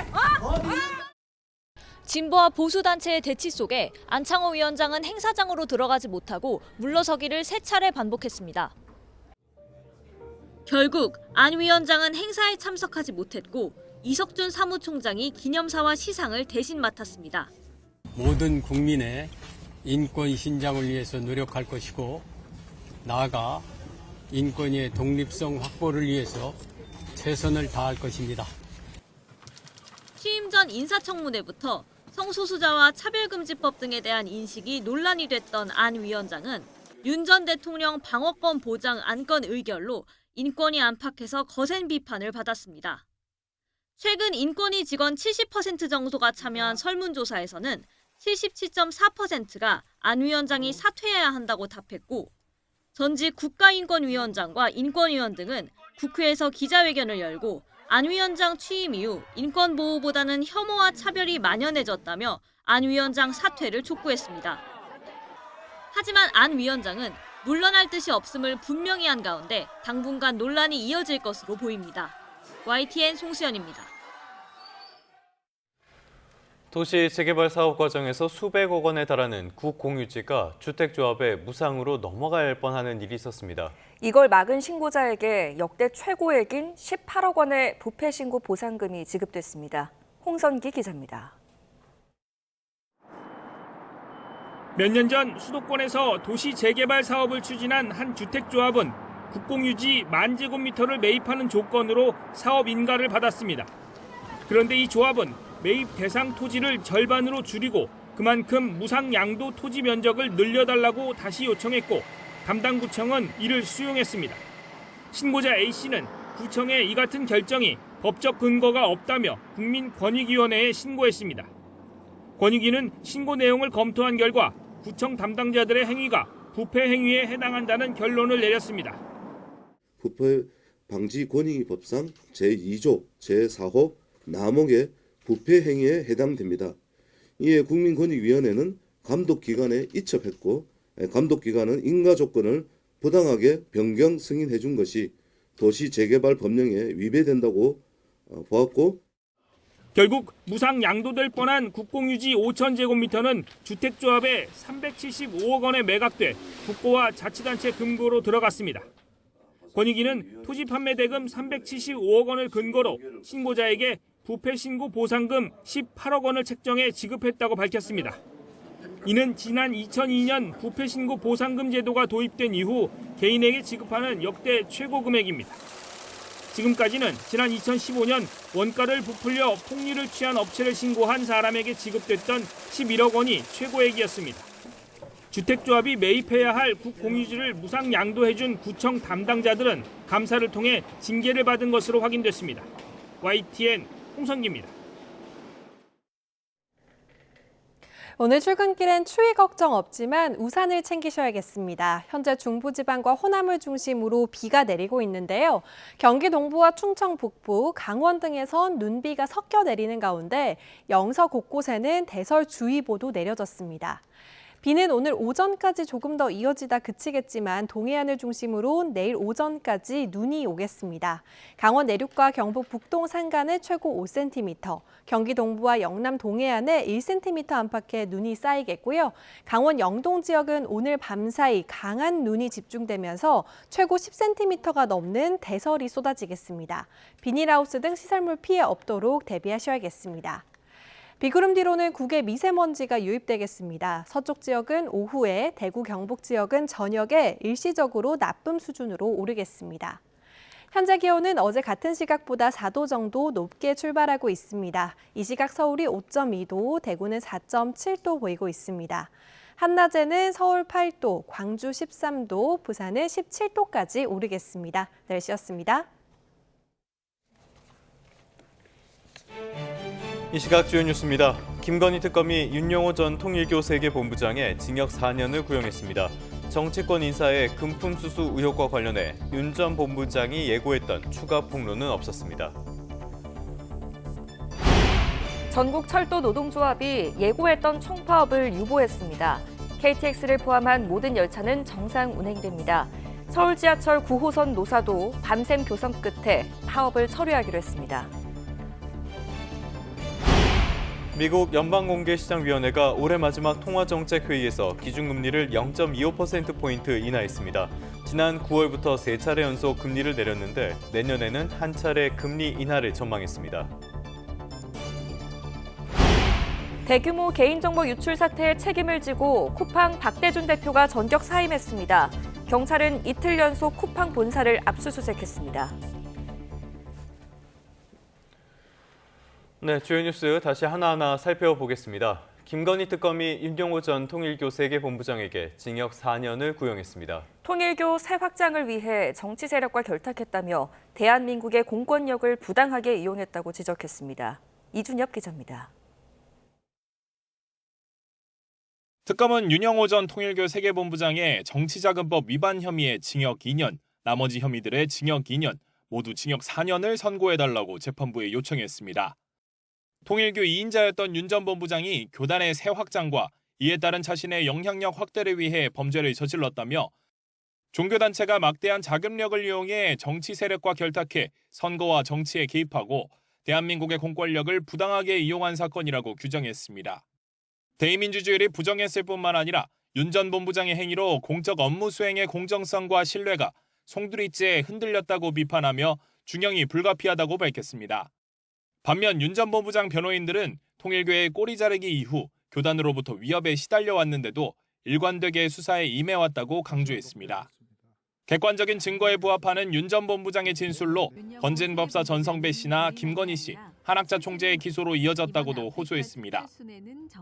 진보와 보수단체의 대치 속에 안창호 위원장은 행사장으로 들어가지 못하고 물러서기를 3차례 반복했습니다. 결국 안 위원장은 행사에 참석하지 못했고 이석준 사무총장이 기념사와 시상을 대신 맡았습니다. 모든 국민의 인권 신장을 위해서 노력할 것이고 나아가 인권의 독립성 확보를 위해서 최선을 다할 것입니다. 취임 전 인사청문회부터 성소수자와 차별금지법 등에 대한 인식이 논란이 됐던 안 위원장은 윤 전 대통령 방어권 보장 안건 의결로 인권위 안팎에서 거센 비판을 받았습니다. 최근 인권위 직원 70% 정도가 참여한 설문조사에서는 77.4%가 안 위원장이 사퇴해야 한다고 답했고 전직 국가인권위원장과 인권위원 등은 국회에서 기자회견을 열고 안 위원장 취임 이후 인권 보호보다는 혐오와 차별이 만연해졌다며 안 위원장 사퇴를 촉구했습니다. 하지만 안 위원장은 물러날 뜻이 없음을 분명히 한 가운데 당분간 논란이 이어질 것으로 보입니다. YTN 송수연입니다. 도시 재개발 사업 과정에서 수백억 원에 달하는 국공유지가 주택조합의 무상으로 넘어갈 뻔하는 일이 있었습니다. 이걸 막은 신고자에게 역대 최고액인 18억 원의 부패 신고 보상금이 지급됐습니다. 홍선기 기자입니다. 몇 년 전 수도권에서 도시 재개발 사업을 추진한 한 주택조합은 국공유지 10,000제곱미터를 매입하는 조건으로 사업 인가를 받았습니다. 그런데 이 조합은 매입 대상 토지를 절반으로 줄이고 그만큼 무상 양도 토지 면적을 늘려달라고 다시 요청했고 담당 구청은 이를 수용했습니다. 신고자 A씨는 구청의 이 같은 결정이 법적 근거가 없다며 국민권익위원회에 신고했습니다. 권익위는 신고 내용을 검토한 결과 구청 담당자들의 행위가 부패 행위에 해당한다는 결론을 내렸습니다. 부패 방지 권익위 법상 제2조 제4호 남목의 부패 행위에 해당됩니다. 이에 국민권익위원회는 감독기관에 이첩했고 감독기관은 인가 조건을 부당하게 변경 승인해 준 것이 도시 재개발 법령에 위배된다고 보았고 결국 무상 양도될 뻔한 국공유지 5,000제곱미터는 주택조합에 375억 원에 매각돼 국고와 자치단체 금고로 들어갔습니다. 권익위는 토지 판매 대금 375억 원을 근거로 신고자에게 부패 신고 보상금 18억 원을 책정해 지급했다고 밝혔습니다. 이는 지난 2002년 부패 신고 보상금 제도가 도입된 이후 개인에게 지급하는 역대 최고 금액입니다. 지금까지는 지난 2015년 원가를 부풀려 폭리를 취한 업체를 신고한 사람에게 지급됐던 11억 원이 최고액이었습니다. 주택조합이 매입해야 할 국공유지를 무상 양도해준 구청 담당자들은 감사를 통해 징계를 받은 것으로 확인됐습니다. YTN 홍성기입니다. 오늘 출근길엔 추위 걱정 없지만 우산을 챙기셔야겠습니다. 현재 중부지방과 호남을 중심으로 비가 내리고 있는데요. 경기 동부와 충청 북부, 강원 등에선 눈비가 섞여 내리는 가운데 영서 곳곳에는 대설주의보도 내려졌습니다. 비는 오늘 오전까지 조금 더 이어지다 그치겠지만 동해안을 중심으로 내일 오전까지 눈이 오겠습니다. 강원 내륙과 경북 북동 산간에 최고 5cm, 경기 동부와 영남 동해안에 1cm 안팎의 눈이 쌓이겠고요. 강원 영동 지역은 오늘 밤사이 강한 눈이 집중되면서 최고 10cm가 넘는 대설이 쏟아지겠습니다. 비닐하우스 등 시설물 피해 없도록 대비하셔야겠습니다. 비구름 뒤로는 국외 미세먼지가 유입되겠습니다. 서쪽 지역은 오후에, 대구 경북 지역은 저녁에 일시적으로 나쁨 수준으로 오르겠습니다. 현재 기온은 어제 같은 시각보다 4도 정도 높게 출발하고 있습니다. 이 시각 서울이 5.2도, 대구는 4.7도 보이고 있습니다. 한낮에는 서울 8도, 광주 13도, 부산은 17도까지 오르겠습니다. 날씨였습니다. 이 시각 주요 뉴스입니다. 김건희 특검이 윤영호 전 통일교 세계본부장에 징역 4년을 구형했습니다. 정치권 인사의 금품 수수 의혹과 관련해 윤 전 본부장이 예고했던 추가 폭로는 없었습니다. 전국 철도 노동조합이 예고했던 총파업을 유보했습니다. KTX를 포함한 모든 열차는 정상 운행됩니다. 서울 지하철 9호선 노사도 밤샘 교섭 끝에 파업을 처리하기로 했습니다. 미국 연방공개시장위원회가 올해 마지막 통화정책회의에서 기준금리를 0.25%포인트 인하했습니다. 지난 9월부터 3차례 연속 금리를 내렸는데 내년에는 한 차례 금리 인하를 전망했습니다. 대규모 개인정보 유출 사태의 책임을 지고 쿠팡 박대준 대표가 전격 사임했습니다. 경찰은 이틀 연속 쿠팡 본사를 압수수색했습니다. 네, 주요 뉴스 다시 하나하나 살펴보겠습니다. 김건희 특검이 윤영호 전 통일교 세계본부장에게 징역 4년을 구형했습니다. 통일교 새 확장을 위해 정치 세력과 결탁했다며 대한민국의 공권력을 부당하게 이용했다고 지적했습니다. 이준엽 기자입니다. 특검은 윤영호 전 통일교 세계본부장의 정치자금법 위반 혐의의 징역 2년, 나머지 혐의들의 징역 2년, 모두 징역 4년을 선고해달라고 재판부에 요청했습니다. 통일교 2인자였던 윤 전 본부장이 교단의 새 확장과 이에 따른 자신의 영향력 확대를 위해 범죄를 저질렀다며 종교단체가 막대한 자금력을 이용해 정치 세력과 결탁해 선거와 정치에 개입하고 대한민국의 공권력을 부당하게 이용한 사건이라고 규정했습니다. 대의민주주의를 부정했을 뿐만 아니라 윤 전 본부장의 행위로 공적 업무 수행의 공정성과 신뢰가 송두리째 흔들렸다고 비판하며 중형이 불가피하다고 밝혔습니다. 반면 윤 전 본부장 변호인들은 통일교의 꼬리 자르기 이후 교단으로부터 위협에 시달려왔는데도 일관되게 수사에 임해왔다고 강조했습니다. 객관적인 증거에 부합하는 윤 전 본부장의 진술로 건진 법사 전성배 씨나 김건희 씨, 한학자 총재의 기소로 이어졌다고도 호소했습니다.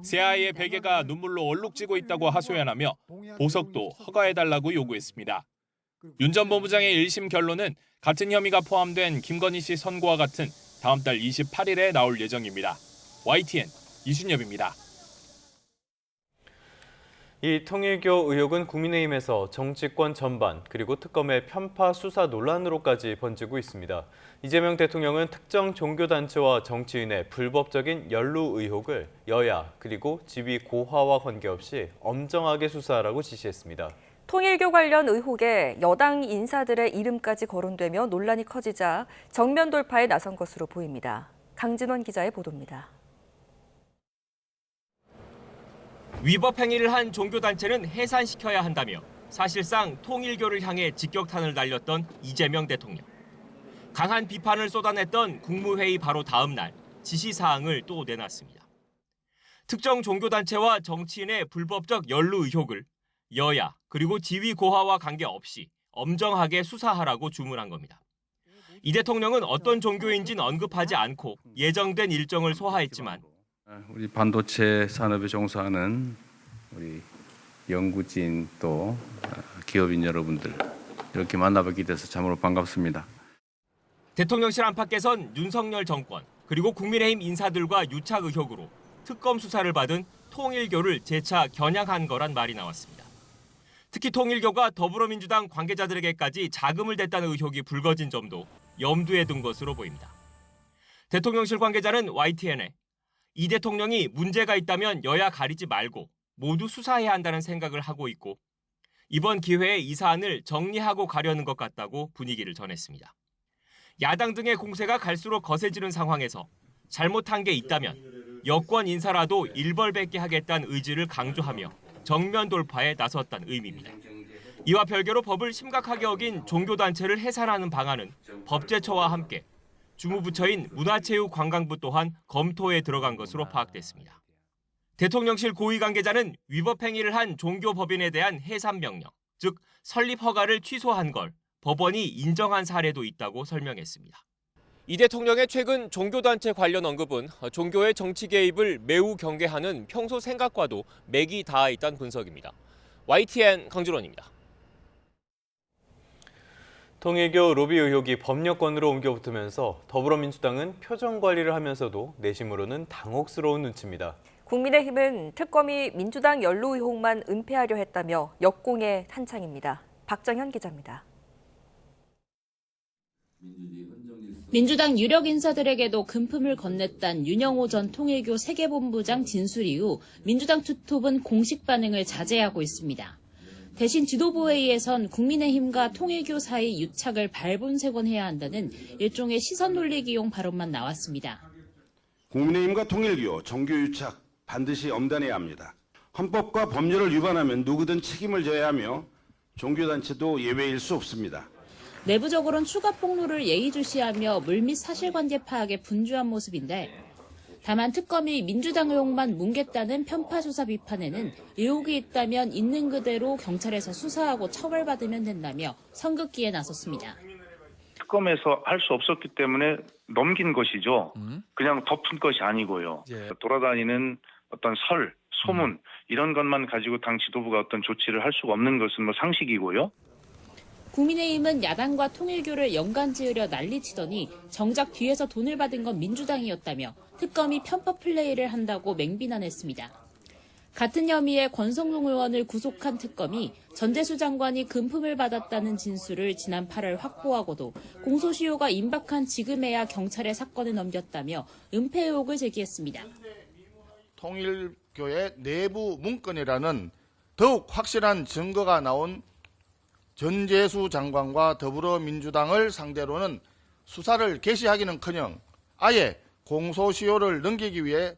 새아이의 베개가 눈물로 얼룩지고 있다고 하소연하며 보석도 허가해달라고 요구했습니다. 윤 전 본부장의 1심 결론은 같은 혐의가 포함된 김건희 씨 선고와 같은 다음 달 28일에 나올 예정입니다. YTN 이순엽입니다. 이 통일교 의혹은 국민의힘에서 정치권 전반 그리고 특검의 편파 수사 논란으로까지 번지고 있습니다. 이재명 대통령은 특정 종교단체와 정치인의 불법적인 연루 의혹을 여야 그리고 지위 고하와 관계없이 엄정하게 수사하라고 지시했습니다. 통일교 관련 의혹에 여당 인사들의 이름까지 거론되며 논란이 커지자 정면 돌파에 나선 것으로 보입니다. 강진원 기자의 보도입니다. 위법 행위를 한 종교단체는 해산시켜야 한다며 사실상 통일교를 향해 직격탄을 날렸던 이재명 대통령. 강한 비판을 쏟아냈던 국무회의 바로 다음 날 지시사항을 또 내놨습니다. 특정 종교단체와 정치인의 불법적 연루 의혹을 여야 그리고 지위 고하와 관계없이 엄정하게 수사하라고 주문한 겁니다. 이 대통령은 어떤 종교인지는 언급하지 않고 예정된 일정을 소화했지만 우리 반도체 산업에 종사하는 우리 연구진 또 기업인 여러분들 이렇게 만나뵙게 돼서 참으로 반갑습니다. 대통령실 안팎에선 윤석열 정권 그리고 국민의힘 인사들과 유착 의혹으로 특검 수사를 받은 통일교를 재차 겨냥한 거란 말이 나왔습니다. 특히 통일교가 더불어민주당 관계자들에게까지 자금을 댔다는 의혹이 불거진 점도 염두에 둔 것으로 보입니다. 대통령실 관계자는 YTN에 이 대통령이 문제가 있다면 여야 가리지 말고 모두 수사해야 한다는 생각을 하고 있고 이번 기회에 이 사안을 정리하고 가려는 것 같다고 분위기를 전했습니다. 야당 등의 공세가 갈수록 거세지는 상황에서 잘못한 게 있다면 여권 인사라도 일벌백계 하겠다는 의지를 강조하며 정면 돌파에 나섰다는 의미입니다. 이와 별개로 법을 심각하게 어긴 종교단체를 해산하는 방안은 법제처와 함께 주무부처인 문화체육관광부 또한 검토에 들어간 것으로 파악됐습니다. 대통령실 고위 관계자는 위법 행위를 한 종교법인에 대한 해산 명령, 즉 설립 허가를 취소한 걸 법원이 인정한 사례도 있다고 설명했습니다. 이 대통령의 최근 종교단체 관련 언급은 종교의 정치 개입을 매우 경계하는 평소 생각과도 맥이 닿아 있다는 분석입니다. YTN 강준원입니다. 통일교 로비 의혹이 법률권으로 옮겨붙으면서 더불어민주당은 표정 관리를 하면서도 내심으로는 당혹스러운 눈치입니다. 국민의힘은 특검이 민주당 연루 의혹만 은폐하려 했다며 역공에 한창입니다. 박정현 기자입니다. 민주당 유력 인사들에게도 금품을 건넸단 윤영호 전 통일교 세계본부장 진술 이후 민주당 투톱은 공식 반응을 자제하고 있습니다. 대신 지도부회의에선 국민의힘과 통일교 사이 유착을 발본색원해야 한다는 일종의 시선 돌리기용 발언만 나왔습니다. 국민의힘과 통일교, 정교 유착 반드시 엄단해야 합니다. 헌법과 법률을 위반하면 누구든 책임을 져야 하며 종교단체도 예외일 수 없습니다. 내부적으로는 추가 폭로를 예의주시하며 물밑 사실관계 파악에 분주한 모습인데 다만 특검이 민주당 의혹만 뭉갰다는 편파 수사 비판에는 의혹이 있다면 있는 그대로 경찰에서 수사하고 처벌받으면 된다며 선긋기에 나섰습니다. 특검에서 할 수 없었기 때문에 넘긴 것이죠. 그냥 덮은 것이 아니고요. 돌아다니는 어떤 설, 소문 이런 것만 가지고 당 지도부가 어떤 조치를 할 수가 없는 것은 상식이고요. 국민의힘은 야당과 통일교를 연관지으려 난리치더니 정작 뒤에서 돈을 받은 건 민주당이었다며 특검이 편파 플레이를 한다고 맹비난했습니다. 같은 혐의에 권성동 의원을 구속한 특검이 전재수 장관이 금품을 받았다는 진술을 지난 8월 확보하고도 공소시효가 임박한 지금에야 경찰에 사건을 넘겼다며 은폐 의혹을 제기했습니다. 통일교의 내부 문건이라는 더욱 확실한 증거가 나온 전재수 장관과 더불어민주당을 상대로는 수사를 개시하기는커녕 아예 공소시효를 넘기기 위해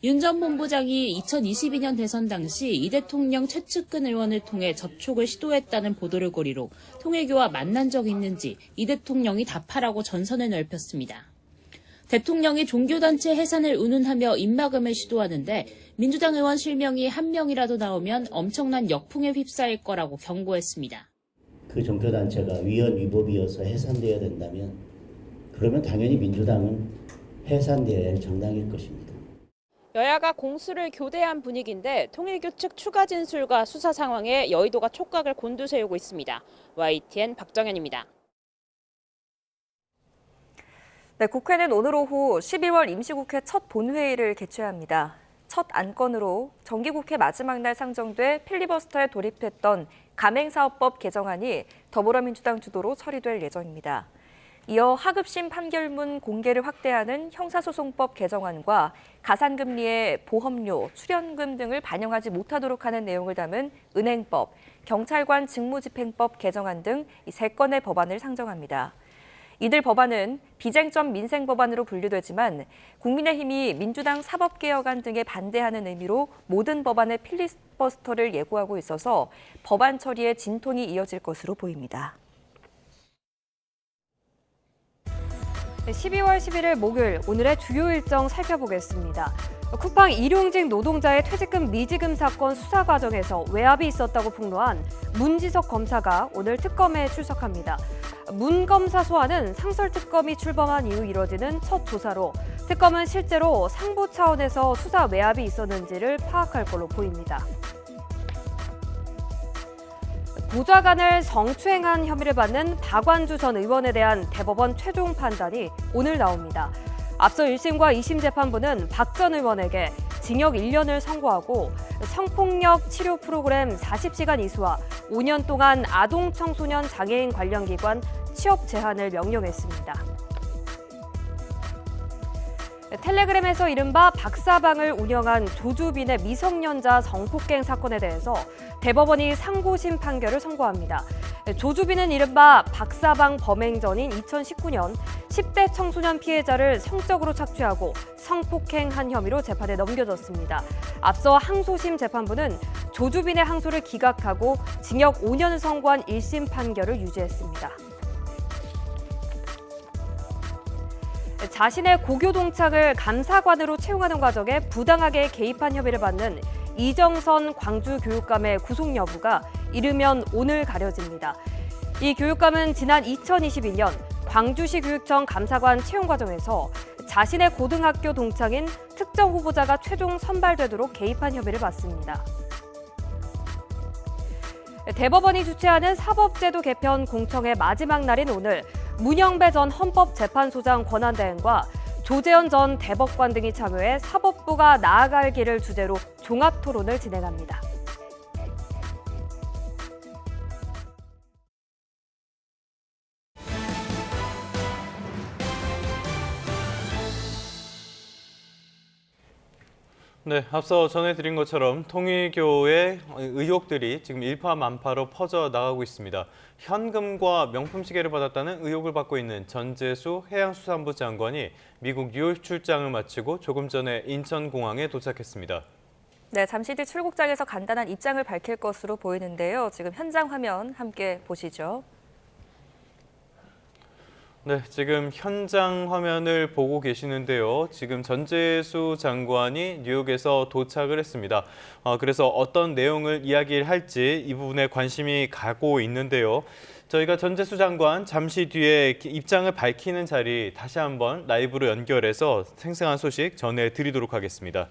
윤 전 본부장이 2022년 대선 당시 이 대통령 최측근 의원을 통해 접촉을 시도했다는 보도를 고리로 통일교와 만난 적이 있는지 이 대통령이 답하라고 전선을 넓혔습니다. 대통령이 종교단체 해산을 운운하며 입막음을 시도하는데 민주당 의원 실명이 한 명이라도 나오면 엄청난 역풍에 휩싸일 거라고 경고했습니다. 그 종교단체가 위헌 위법이어서 해산되어야 된다면 그러면 당연히 민주당은 해산되어야 할 정당일 것입니다. 여야가 공수를 교대한 분위기인데 통일교 측 추가 진술과 수사 상황에 여의도가 촉각을 곤두세우고 있습니다. YTN 박정현입니다. 네, 국회는 오늘 오후 12월 임시국회 첫 본회의를 개최합니다. 첫 안건으로 정기국회 마지막 날 상정돼 필리버스터에 돌입했던 가맹사업법 개정안이 더불어민주당 주도로 처리될 예정입니다. 이어 하급심 판결문 공개를 확대하는 형사소송법 개정안과 가산금리의 보험료, 출연금 등을 반영하지 못하도록 하는 내용을 담은 은행법, 경찰관 직무집행법 개정안 등 이 3건의 법안을 상정합니다. 이들 법안은 비쟁점 민생 법안으로 분류되지만 국민의힘이 민주당 사법개혁안 등에 반대하는 의미로 모든 법안의 필리버스터를 예고하고 있어서 법안 처리에 진통이 이어질 것으로 보입니다. 12월 11일 목요일 오늘의 주요 일정 살펴보겠습니다. 쿠팡 일용직 노동자의 퇴직금 미지급 사건 수사 과정에서 외압이 있었다고 폭로한 문지석 검사가 오늘 특검에 출석합니다. 문 검사 소환은 상설특검이 출범한 이후 이뤄지는 첫 조사로 특검은 실제로 상부 차원에서 수사 외압이 있었는지를 파악할 걸로 보입니다. 보좌관을 성추행한 혐의를 받는 박완주 전 의원에 대한 대법원 최종 판단이 오늘 나옵니다. 앞서 1심과 2심 재판부는 박 전 의원에게 징역 1년을 선고하고 성폭력 치료 프로그램 40시간 이수와 5년 동안 아동 청소년 장애인 관련 기관 취업 제한을 명령했습니다. 텔레그램에서 이른바 박사방을 운영한 조주빈의 미성년자 성폭행 사건에 대해서 대법원이 상고심 판결을 선고합니다. 조주빈은 이른바 박사방 범행 전인 2019년 10대 청소년 피해자를 성적으로 착취하고 성폭행한 혐의로 재판에 넘겨졌습니다. 앞서 항소심 재판부는 조주빈의 항소를 기각하고 징역 5년을 선고한 1심 판결을 유지했습니다. 자신의 고교 동창을 감사관으로 채용하는 과정에 부당하게 개입한 혐의를 받는 이정선 광주교육감의 구속 여부가 이르면 오늘 가려집니다. 이 교육감은 지난 2022년 광주시 교육청 감사관 채용 과정에서 자신의 고등학교 동창인 특정 후보자가 최종 선발되도록 개입한 혐의를 받습니다. 대법원이 주최하는 사법제도 개편 공청회 마지막 날인 오늘 문영배 전 헌법재판소장 권한대행과 조재현 전 대법관 등이 참여해 사법부가 나아갈 길을 주제로 종합토론을 진행합니다. 네, 앞서 전해드린 것처럼 통일교의 의혹들이 지금 일파만파로 퍼져나가고 있습니다. 현금과 명품 시계를 받았다는 의혹을 받고 있는 전재수 해양수산부 장관이 미국 뉴욕 출장을 마치고 조금 전에 인천공항에 도착했습니다. 네, 잠시 뒤 출국장에서 간단한 입장을 밝힐 것으로 보이는데요. 지금 현장 화면 함께 보시죠. 네, 지금 현장 화면을 보고 계시는데요. 지금 전재수 장관이 뉴욕에서 도착을 했습니다. 그래서 어떤 내용을 이야기를 할지 이 부분에 관심이 가고 있는데요. 저희가 전재수 장관 잠시 뒤에 입장을 밝히는 자리 다시 한번 라이브로 연결해서 생생한 소식 전해드리도록 하겠습니다.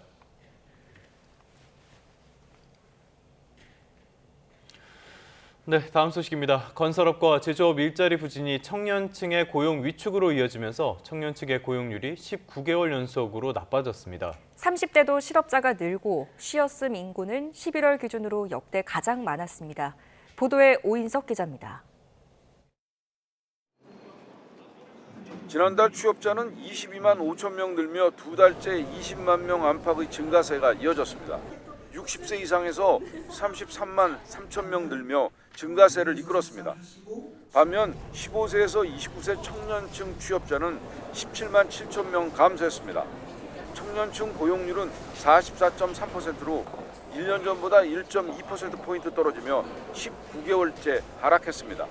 네, 다음 소식입니다. 건설업과 제조업 일자리 부진이 청년층의 고용 위축으로 이어지면서 청년 측의 고용률이 19개월 연속으로 나빠졌습니다. 30대도 실업자가 늘고 쉬었음 인구는 11월 기준으로 역대 가장 많았습니다. 보도에 오인석 기자입니다. 지난달 취업자는 22만 5천 명 늘며 두 달째 20만 명 안팎의 증가세가 이어졌습니다. 60세 이상에서 33만 3천 명 늘며 증가세를 이끌었습니다. 반면 15세에서 29세 청년층 취업자는 17만 7천 명 감소했습니다. 청년층 고용률은 44.3%로 1년 전보다 1.2%포인트 떨어지며 19개월째 하락했습니다.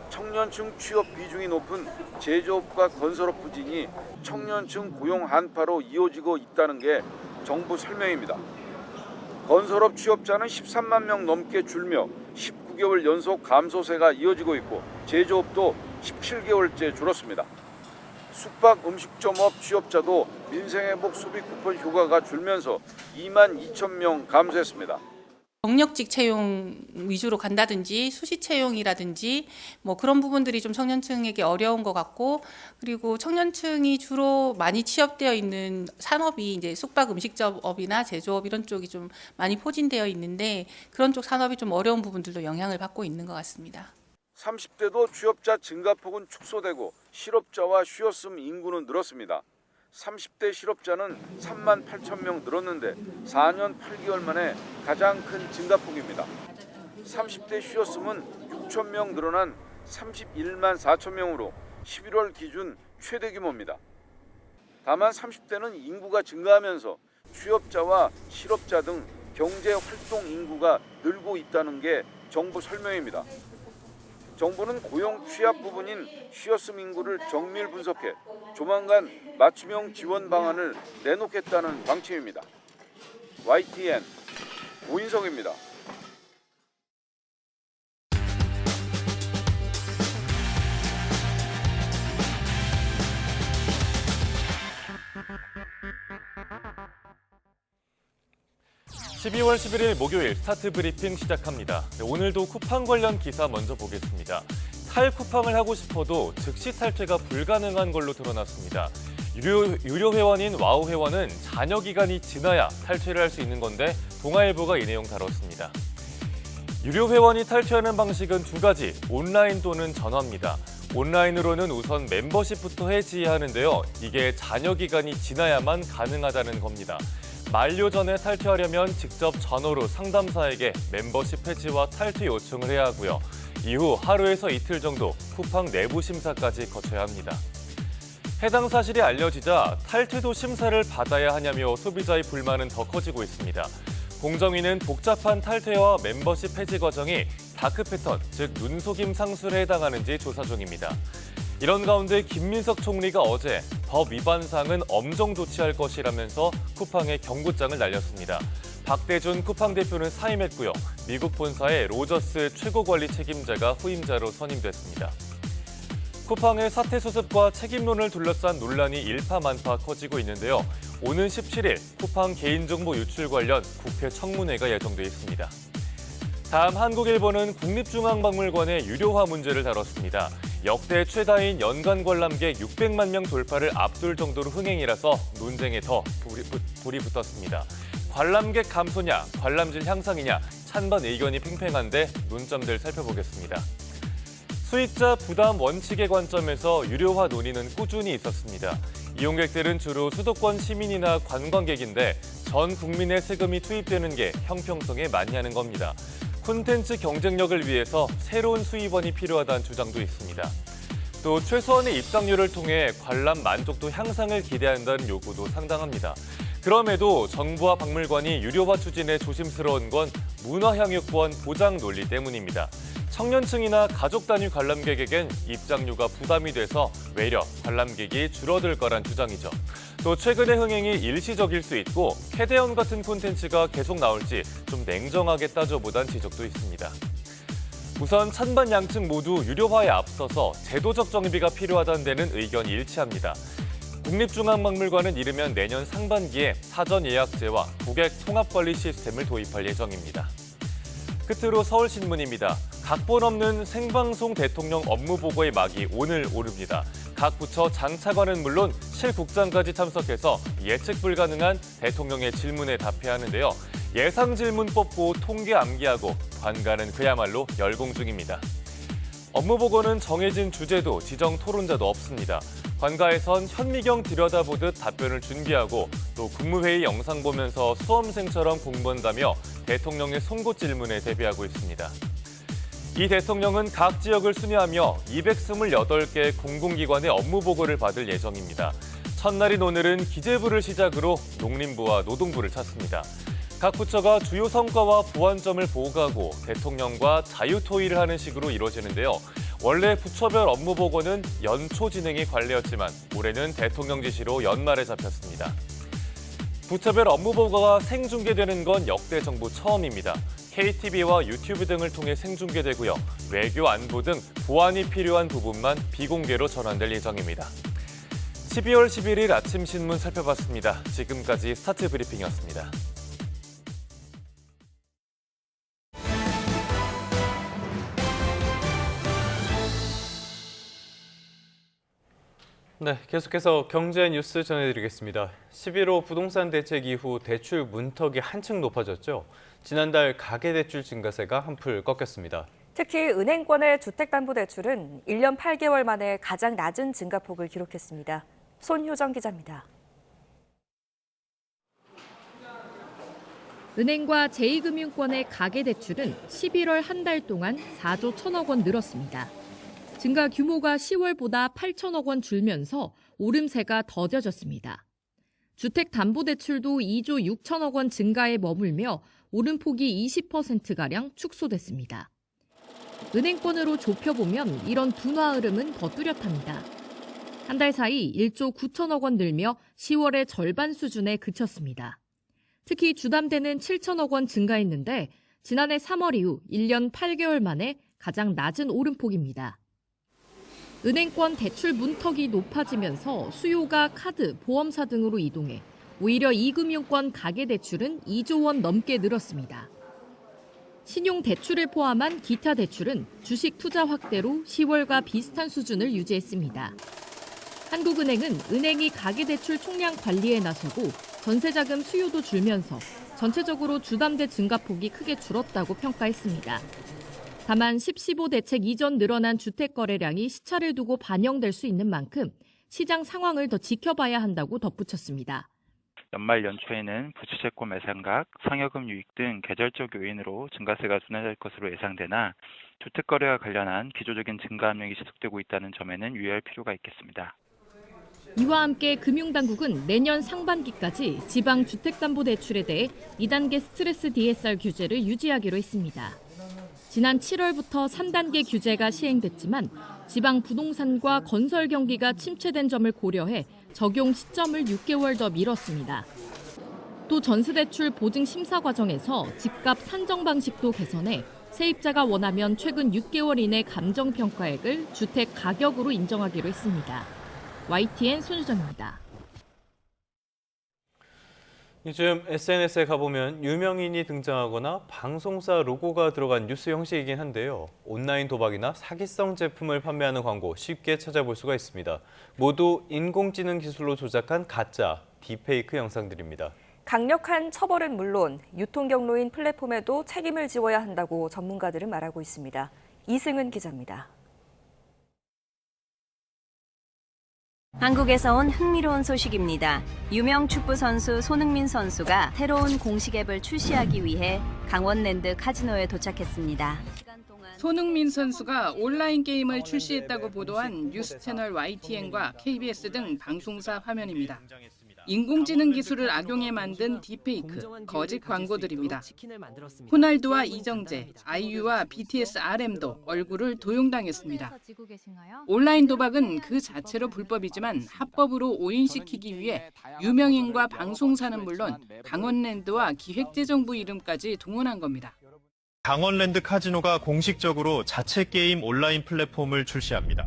청년층 취업 비중이 높은 제조업과 건설업 부진이 청년층 고용 한파로 이어지고 있다는 게 정부 설명입니다. 건설업 취업자는 13만 명 넘게 줄며 19개월 연속 감소세가 이어지고 있고 제조업도 17개월째 줄었습니다. 숙박 음식점업 취업자도 민생회복 소비 쿠폰 효과가 줄면서 2만 2천 명 감소했습니다. 경력직 채용 위주로 간다든지 수시 채용이라든지 뭐 그런 부분들이 좀 청년층에게 어려운 것 같고, 그리고 청년층이 주로 많이 취업되어 있는 산업이 이제 숙박 음식점업이나 제조업 이런 쪽이 좀 많이 포진되어 있는데 그런 쪽 산업이 좀 어려운 부분들도 영향을 받고 있는 것 같습니다. 30대도 취업자 증가폭은 축소되고 실업자와 쉬었음 인구는 늘었습니다. 30대 실업자는 3만 8천 명 늘었는데 4년 8개월 만에 가장 큰 증가폭입니다. 30대 쉬었음은 6천 명 늘어난 31만 4천 명으로 11월 기준 최대 규모입니다. 다만 30대는 인구가 증가하면서 취업자와 실업자 등 경제활동 인구가 늘고 있다는 게 정부 설명입니다. 정부는 고용 취합 부분인 쉬었음 인구를 정밀 분석해 조만간 맞춤형 지원 방안을 내놓겠다는 방침입니다. YTN 오인석입니다. (12월 11일) 목요일 스타트 브리핑 시작합니다. 오늘도 쿠팡 관련 기사 먼저 보겠습니다. 탈쿠팡을 하고 싶어도 즉시 탈퇴가 불가능한 걸로 드러났습니다. 유료 회원인 와우 회원은 잔여 기간이 지나야 탈퇴를 할 수 있는 건데 동아일보가 이 내용 다뤘습니다. 유료 회원이 탈퇴하는 방식은 두 가지, 온라인 또는 전화입니다. 온라인으로는 우선 멤버십부터 해지해야 하는데요. 이게 잔여 기간이 지나야만 가능하다는 겁니다. 만료 전에 탈퇴하려면 직접 전화로 상담사에게 멤버십 해지와 탈퇴 요청을 해야 하고요. 이후 하루에서 이틀 정도 쿠팡 내부 심사까지 거쳐야 합니다. 해당 사실이 알려지자 탈퇴도 심사를 받아야 하냐며 소비자의 불만은 더 커지고 있습니다. 공정위는 복잡한 탈퇴와 멤버십 해지 과정이 다크 패턴, 즉 눈속임 상술에 해당하는지 조사 중입니다. 이런 가운데 김민석 총리가 어제 법 위반 사항은 엄정 조치할 것이라면서 쿠팡에 경고장을 날렸습니다. 박대준 쿠팡 대표는 사임했고요. 미국 본사의 로저스 최고관리 책임자가 후임자로 선임됐습니다. 쿠팡의 사퇴 수습과 책임론을 둘러싼 논란이 일파만파 커지고 있는데요. 오는 17일 쿠팡 개인정보 유출 관련 국회 청문회가 예정돼 있습니다. 다음 한국일보는 국립중앙박물관의 유료화 문제를 다뤘습니다. 역대 최다인 연간 관람객 600만 명 돌파를 앞둘 정도로 흥행이라서 논쟁에 더 불이 붙었습니다. 관람객 감소냐, 관람질 향상이냐, 찬반 의견이 팽팽한데 논점들 살펴보겠습니다. 수익자 부담 원칙의 관점에서 유료화 논의는 꾸준히 있었습니다. 이용객들은 주로 수도권 시민이나 관광객인데 전 국민의 세금이 투입되는 게 형평성에 맞냐는 겁니다. 콘텐츠 경쟁력을 위해서 새로운 수입원이 필요하다는 주장도 있습니다. 또 최소한의 입장료를 통해 관람 만족도 향상을 기대한다는 요구도 상당합니다. 그럼에도 정부와 박물관이 유료화 추진에 조심스러운 건 문화향유권 보장 논리 때문입니다. 청년층이나 가족 단위 관람객에겐 입장료가 부담이 돼서 외려 관람객이 줄어들 거란 주장이죠. 또 최근의 흥행이 일시적일 수 있고 캐대언 같은 콘텐츠가 계속 나올지 좀 냉정하게 따져보단 지적도 있습니다. 우선 찬반 양측 모두 유료화에 앞서서 제도적 정비가 필요하다는 데는 의견이 일치합니다. 국립중앙박물관은 이르면 내년 상반기에 사전 예약제와 고객 통합관리 시스템을 도입할 예정입니다. 끝으로 서울신문입니다. 각본 없는 생방송 대통령 업무보고의 막이 오늘 오릅니다. 각 부처 장차관은 물론 실국장까지 참석해서 예측 불가능한 대통령의 질문에 답해야 하는데요. 예상 질문 뽑고 통계 암기하고 관가는 그야말로 열공 중입니다. 업무보고는 정해진 주제도 지정 토론자도 없습니다. 관가에선 현미경 들여다보듯 답변을 준비하고 또 국무회의 영상 보면서 수험생처럼 공부한다며 대통령의 송곳 질문에 대비하고 있습니다. 이 대통령은 각 지역을 순회하며 228개 공공기관의 업무 보고를 받을 예정입니다. 첫날인 오늘은 기재부를 시작으로 농림부와 노동부를 찾습니다. 각 부처가 주요 성과와 보완점을 보고하고 대통령과 자유토의를 하는 식으로 이루어지는데요. 원래 부처별 업무 보고는 연초 진행이 관례였지만 올해는 대통령 지시로 연말에 잡혔습니다. 부처별 업무 보고가 생중계되는 건 역대 정부 처음입니다. KTV와 유튜브 등을 통해 생중계되고요. 외교, 안보 등 보완이 필요한 부분만 비공개로 전환될 예정입니다. 12월 11일 아침 신문 살펴봤습니다. 지금까지 스타트 브리핑이었습니다. 네, 계속해서 경제 뉴스 전해드리겠습니다. 11호 부동산 대책 이후 대출 문턱이 한층 높아졌죠. 지난달 가계대출 증가세가 한풀 꺾였습니다. 특히 은행권의 주택담보대출은 1년 8개월 만에 가장 낮은 증가폭을 기록했습니다. 손효정 기자입니다. 은행과 제2금융권의 가계대출은 11월 한 달 동안 4조 1천억 원 늘었습니다. 증가 규모가 10월보다 8천억 원 줄면서 오름세가 더뎌졌습니다. 주택담보대출도 2조 6천억 원 증가에 머물며 오름폭이 20%가량 축소됐습니다. 은행권으로 좁혀보면 이런 둔화 흐름은 더 뚜렷합니다. 한 달 사이 1조 9천억 원 늘며 10월의 절반 수준에 그쳤습니다. 특히 주담대는 7천억 원 증가했는데 지난해 3월 이후 1년 8개월 만에 가장 낮은 오름폭입니다. 은행권 대출 문턱이 높아지면서 수요가 카드, 보험사 등으로 이동해 오히려 2금융권 가계대출은 2조 원 넘게 늘었습니다. 신용대출을 포함한 기타 대출은 주식 투자 확대로 10월과 비슷한 수준을 유지했습니다. 한국은행은 은행이 가계대출 총량 관리에 나서고 전세자금 수요도 줄면서 전체적으로 주담대 증가폭이 크게 줄었다고 평가했습니다. 다만 10.15 대책 이전 늘어난 주택 거래량이 시차를 두고 반영될 수 있는 만큼 시장 상황을 더 지켜봐야 한다고 덧붙였습니다. 연말 연초에는 부채채권 매상각, 상여금 유익 등 계절적 요인으로 증가세가 둔화될 것으로 예상되나 주택거래와 관련한 기조적인 증가 압력이 지속되고 있다는 점에는 유의할 필요가 있겠습니다. 이와 함께 금융당국은 내년 상반기까지 지방 주택담보대출에 대해 2단계 스트레스 DSR 규제를 유지하기로 했습니다. 지난 7월부터 3단계 규제가 시행됐지만 지방 부동산과 건설 경기가 침체된 점을 고려해 적용 시점을 6개월 더 미뤘습니다. 또 전세대출 보증 심사 과정에서 집값 산정 방식도 개선해 세입자가 원하면 최근 6개월 이내 감정평가액을 주택 가격으로 인정하기로 했습니다. YTN 손유정입니다. 요즘 SNS에 가보면 유명인이 등장하거나 방송사 로고가 들어간 뉴스 형식이긴 한데요. 온라인 도박이나 사기성 제품을 판매하는 광고 쉽게 찾아볼 수가 있습니다. 모두 인공지능 기술로 조작한 가짜, 딥페이크 영상들입니다. 강력한 처벌은 물론 유통 경로인 플랫폼에도 책임을 지워야 한다고 전문가들은 말하고 있습니다. 이승은 기자입니다. 한국에서 온 흥미로운 소식입니다. 유명 축구 선수 손흥민 선수가 새로운 공식 앱을 출시하기 위해 강원랜드 카지노에 도착했습니다. 손흥민 선수가 온라인 게임을 출시했다고 보도한 뉴스 채널 YTN과 KBS 등 방송사 화면입니다. 인공지능 기술을 악용해 만든 딥페이크, 거짓 광고들입니다. 호날두와 이정재, 아이유와 BTS RM도 얼굴을 도용당했습니다. 온라인 도박은 그 자체로 불법이지만 합법으로 오인시키기 위해 유명인과 방송사는 물론 강원랜드와 기획재정부 이름까지 동원한 겁니다. 강원랜드 카지노가 공식적으로 자체 게임 온라인 플랫폼을 출시합니다.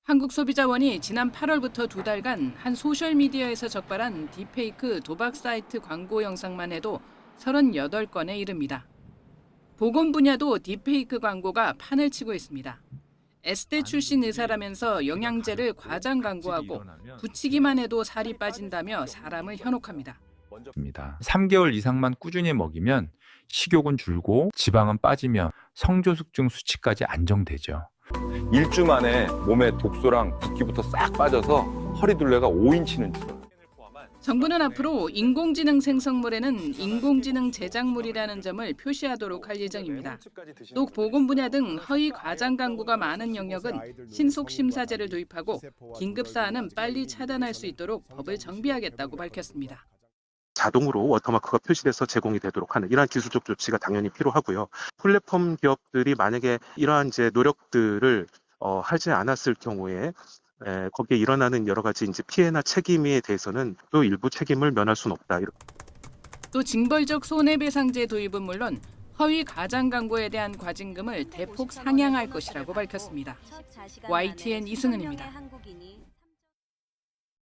한국소비자원이 지난 8월부터 2달간 한 소셜미디어에서 적발한 딥페이크 도박 사이트 광고 영상만 해도 38건에 이릅니다. 보건 분야도 딥페이크 광고가 판을 치고 있습니다. S대 출신 의사라면서 영양제를 과장 광고하고 붙이기만 해도 살이 빠진다며 사람을 현혹합니다. 3개월 이상만 꾸준히 먹이면 식욕은 줄고 지방은 빠지며 성조숙증 수치까지 안정되죠. 1주 만에 몸에 독소랑 붓기부터 싹 빠져서 허리둘레가 5인치는 줄어요. 정부는 앞으로 인공지능 생성물에는 인공지능 제작물이라는 점을 표시하도록 할 예정입니다. 또 보건 분야 등 허위 과장 광고가 많은 영역은 신속 심사제를 도입하고 긴급 사안은 빨리 차단할 수 있도록 법을 정비하겠다고 밝혔습니다. 자동으로 워터마크가 표시돼서 제공이 되도록 하는 이러한 기술적 조치가 당연히 필요하고요. 플랫폼 기업들이 만약에 이러한 이제 노력들을 하지 않았을 경우에 거기에 일어나는 여러 가지 이제 피해나 책임에 대해서는 또 일부 책임을 면할 수는 없다. 또 징벌적 손해배상제 도입은 물론 허위 과장 광고에 대한 과징금을 대폭 상향할 것이라고 밝혔습니다. YTN 이승은입니다.